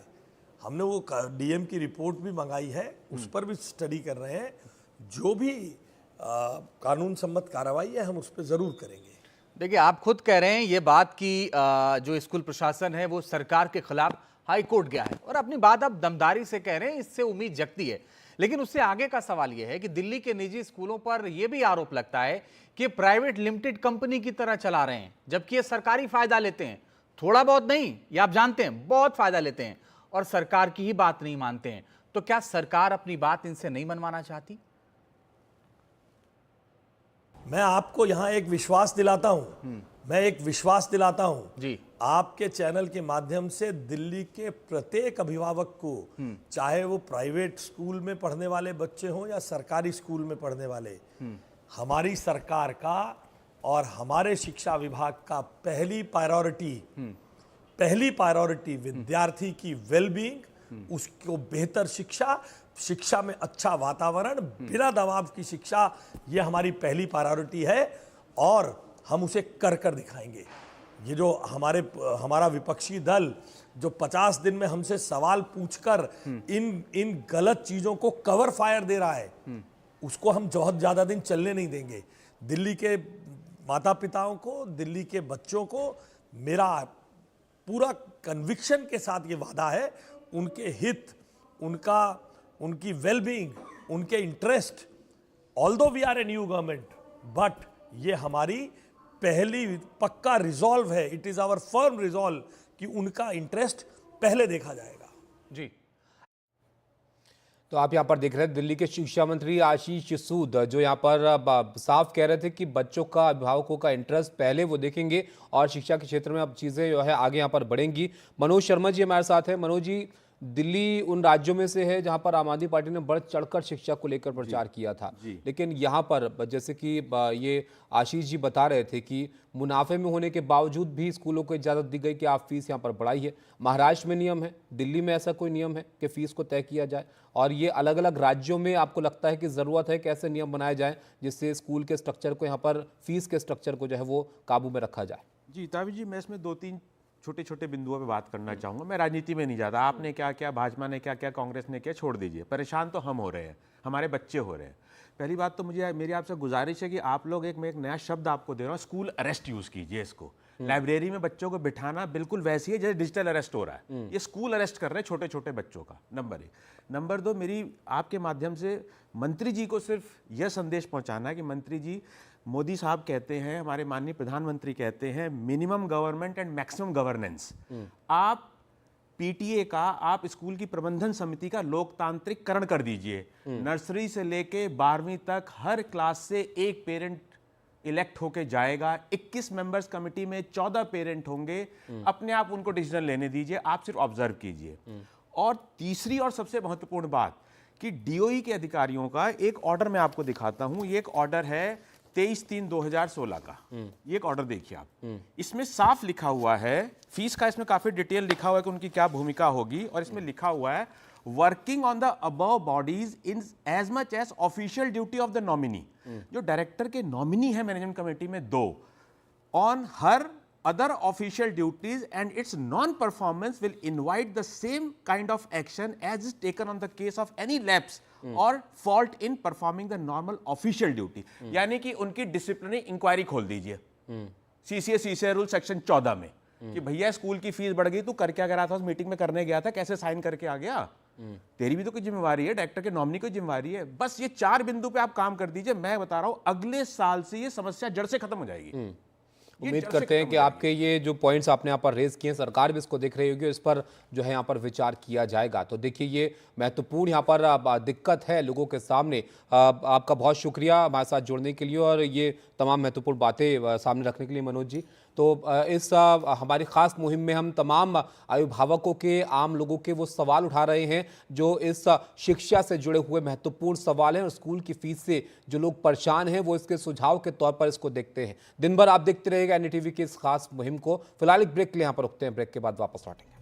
हमने वो डीएम की रिपोर्ट भी मंगाई है, उस पर भी स्टडी कर रहे हैं। जो भी कानून सम्मत कार्रवाई है हम उस पर जरूर करेंगे। देखिए, आप खुद कह रहे हैं ये बात कि जो स्कूल प्रशासन है वो सरकार के खिलाफ हाई कोर्ट गया है और अपनी बात आप दमदारी से कह रहे हैं, इससे उम्मीद जगती है। लेकिन उससे आगे का सवाल यह है कि दिल्ली के निजी स्कूलों पर यह भी आरोप लगता है कि प्राइवेट लिमिटेड कंपनी की तरह चला रहे हैं, जबकि ये सरकारी फायदा लेते हैं। थोड़ा बहुत नहीं, ये आप जानते हैं, बहुत फायदा लेते हैं और सरकार की ही बात नहीं मानते हैं। तो क्या सरकार अपनी बात इनसे नहीं मनवाना चाहती? मैं आपको यहाँ एक विश्वास दिलाता हूँ, मैं एक विश्वास दिलाता हूँ जी, आपके चैनल के माध्यम से दिल्ली के प्रत्येक अभिभावक को, चाहे वो प्राइवेट स्कूल में पढ़ने वाले बच्चे हों या सरकारी स्कूल में पढ़ने वाले, हमारी सरकार का और हमारे शिक्षा विभाग का पहली प्रायोरिटी विद्यार्थी की वेलबींग, उसको बेहतर शिक्षा, शिक्षा में अच्छा वातावरण, बिना दबाव की शिक्षा, ये हमारी पहली प्रायोरिटी है और हम उसे कर दिखाएंगे। ये जो हमारा विपक्षी दल जो 50 दिन में हमसे सवाल पूछकर इन गलत चीजों को कवर फायर दे रहा है, उसको हम बहुत ज्यादा दिन चलने नहीं देंगे। दिल्ली के माता पिताओं को, दिल्ली के बच्चों को मेरा पूरा कन्विक्शन के साथ ये वादा है, उनके हित, उनकी वेलबींग, उनके interest, although we are a new government, but ये हमारी पहली पक्का रिजॉल्व है, it is our firm resolve कि उनका इंटरेस्ट पहले देखा जाएगा। जी, तो आप यहाँ पर देख रहे हैं दिल्ली के शिक्षा मंत्री आशीष सूद, जो यहाँ पर साफ कह रहे थे कि बच्चों का, अभिभावकों का इंटरेस्ट पहले वो देखेंगे और शिक्षा के क्षेत्र में अब चीज़ें जो है आगे यहाँ पर बढ़ेंगी। मनोज शर्मा जी हमारे साथ हैं। मनोज जी, दिल्ली उन राज्यों में से है जहाँ पर आम आदमी पार्टी ने बढ़ चढ़कर शिक्षा को लेकर प्रचार किया था, लेकिन यहाँ पर जैसे कि ये आशीष जी बता रहे थे कि मुनाफे में होने के बावजूद भी स्कूलों को इजाज़त दी गई कि आप फीस यहाँ पर बढ़ाइए। महाराष्ट्र में नियम है, दिल्ली में ऐसा कोई नियम है कि फ़ीस को तय किया जाए? और ये अलग अलग राज्यों में आपको लगता है कि ज़रूरत है कि ऐसे नियम बनाए जाएँ जिससे स्कूल के स्ट्रक्चर को, यहाँ पर फीस के स्ट्रक्चर को जो है वो काबू में रखा जाए? जी तावी जी, मैं इसमें 2-3 छोटे छोटे बिंदुओं पे बात करना चाहूँगा। मैं राजनीति में नहीं जाता, आपने क्या किया, भाजपा ने क्या किया, कांग्रेस ने क्या, छोड़ दीजिए। परेशान तो हम हो रहे हैं, हमारे बच्चे हो रहे हैं। पहली बात तो मेरी आपसे गुजारिश है कि आप लोग मैं एक नया शब्द आपको दे रहा हूँ, स्कूल अरेस्ट यूज़ कीजिए इसको। लाइब्रेरी में बच्चों को बिठाना बिल्कुल वैसी है जैसे डिजिटल अरेस्ट हो रहा है, ये स्कूल अरेस्ट कर रहे हैं छोटे छोटे बच्चों का, नंबर 1। नंबर 2, मेरी आपके माध्यम से मंत्री जी को सिर्फ यह संदेश पहुँचाना है कि मंत्री जी, मोदी साहब कहते हैं, हमारे माननीय प्रधानमंत्री कहते हैं, minimum government and maximum governance. आप पीटीए का, आप स्कूल की प्रबंधन समिति का लोकतांत्रिककरण कर दीजिए। नर्सरी से लेके 12वीं तक हर क्लास से एक पेरेंट इलेक्ट होके जाएगा। 21 मेंबर्स कमेटी में 14 पेरेंट होंगे। अपने आप उनको डिसीजन लेने दीजिए, आप सिर्फ ऑब्जर्व कीजिए। और तीसरी और सबसे महत्वपूर्ण बात कि डीओई के अधिकारियों का एक ऑर्डर मैं आपको दिखाता हूं। ये एक ऑर्डर है 23/3/2016 का। ये एक ऑर्डर देखिए आप, इसमें साफ लिखा हुआ है, फीस का इसमें काफी डिटेल लिखा हुआ है कि उनकी क्या भूमिका होगी, और इसमें लिखा हुआ है working on the above bodies in as much as official duty of the nominee. जो डायरेक्टर के नॉमिनी है मैनेजमेंट कमेटी में 2, on her other official duties, and its non-performance will invite the same kind of action as is taken on the case of any lapse or fault in performing the normal official duty। यानी कि उनकी disciplinary inquiry खोल दीजिए CCA rule section 14 में कि भैया school की fees बढ़ गई, तू कर क्या करा था, उस मीटिंग में करने गया था, कैसे साइन करके आ गया, तेरी भी तो कोई जिम्मेवारी है, डायरेक्टर के नॉमिनी की जिम्मेवारी है। बस ये 4 बिंदु पे आप काम कर दीजिए, मैं बता रहा हूं अगले साल से ये समस्या जड़ से खत्म हो जाएगी। उम्मीद करते हैं कि आपके ये जो पॉइंट्स आपने यहाँ पर रेज किए हैं, सरकार भी इसको देख रही होगी, इस पर जो है यहाँ पर विचार किया जाएगा। तो देखिए, ये महत्वपूर्ण यहाँ पर दिक्कत है लोगों के सामने। आपका बहुत शुक्रिया हमारे साथ जुड़ने के लिए और ये तमाम महत्वपूर्ण बातें सामने रखने के लिए मनोज जी। तो इस हमारी ख़ास मुहिम में हम तमाम अभिभावकों के, आम लोगों के वो सवाल उठा रहे हैं जो इस शिक्षा से जुड़े हुए महत्वपूर्ण सवाल हैं, और स्कूल की फीस से जो लोग परेशान हैं वो इसके सुझाव के तौर पर इसको देखते हैं। दिन भर आप देखते रहिएगा एनडीटीवी की इस खास मुहिम को। फिलहाल एक ब्रेक के लिए यहाँ पर रुकते हैं, ब्रेक के बाद वापस लौटेंगे।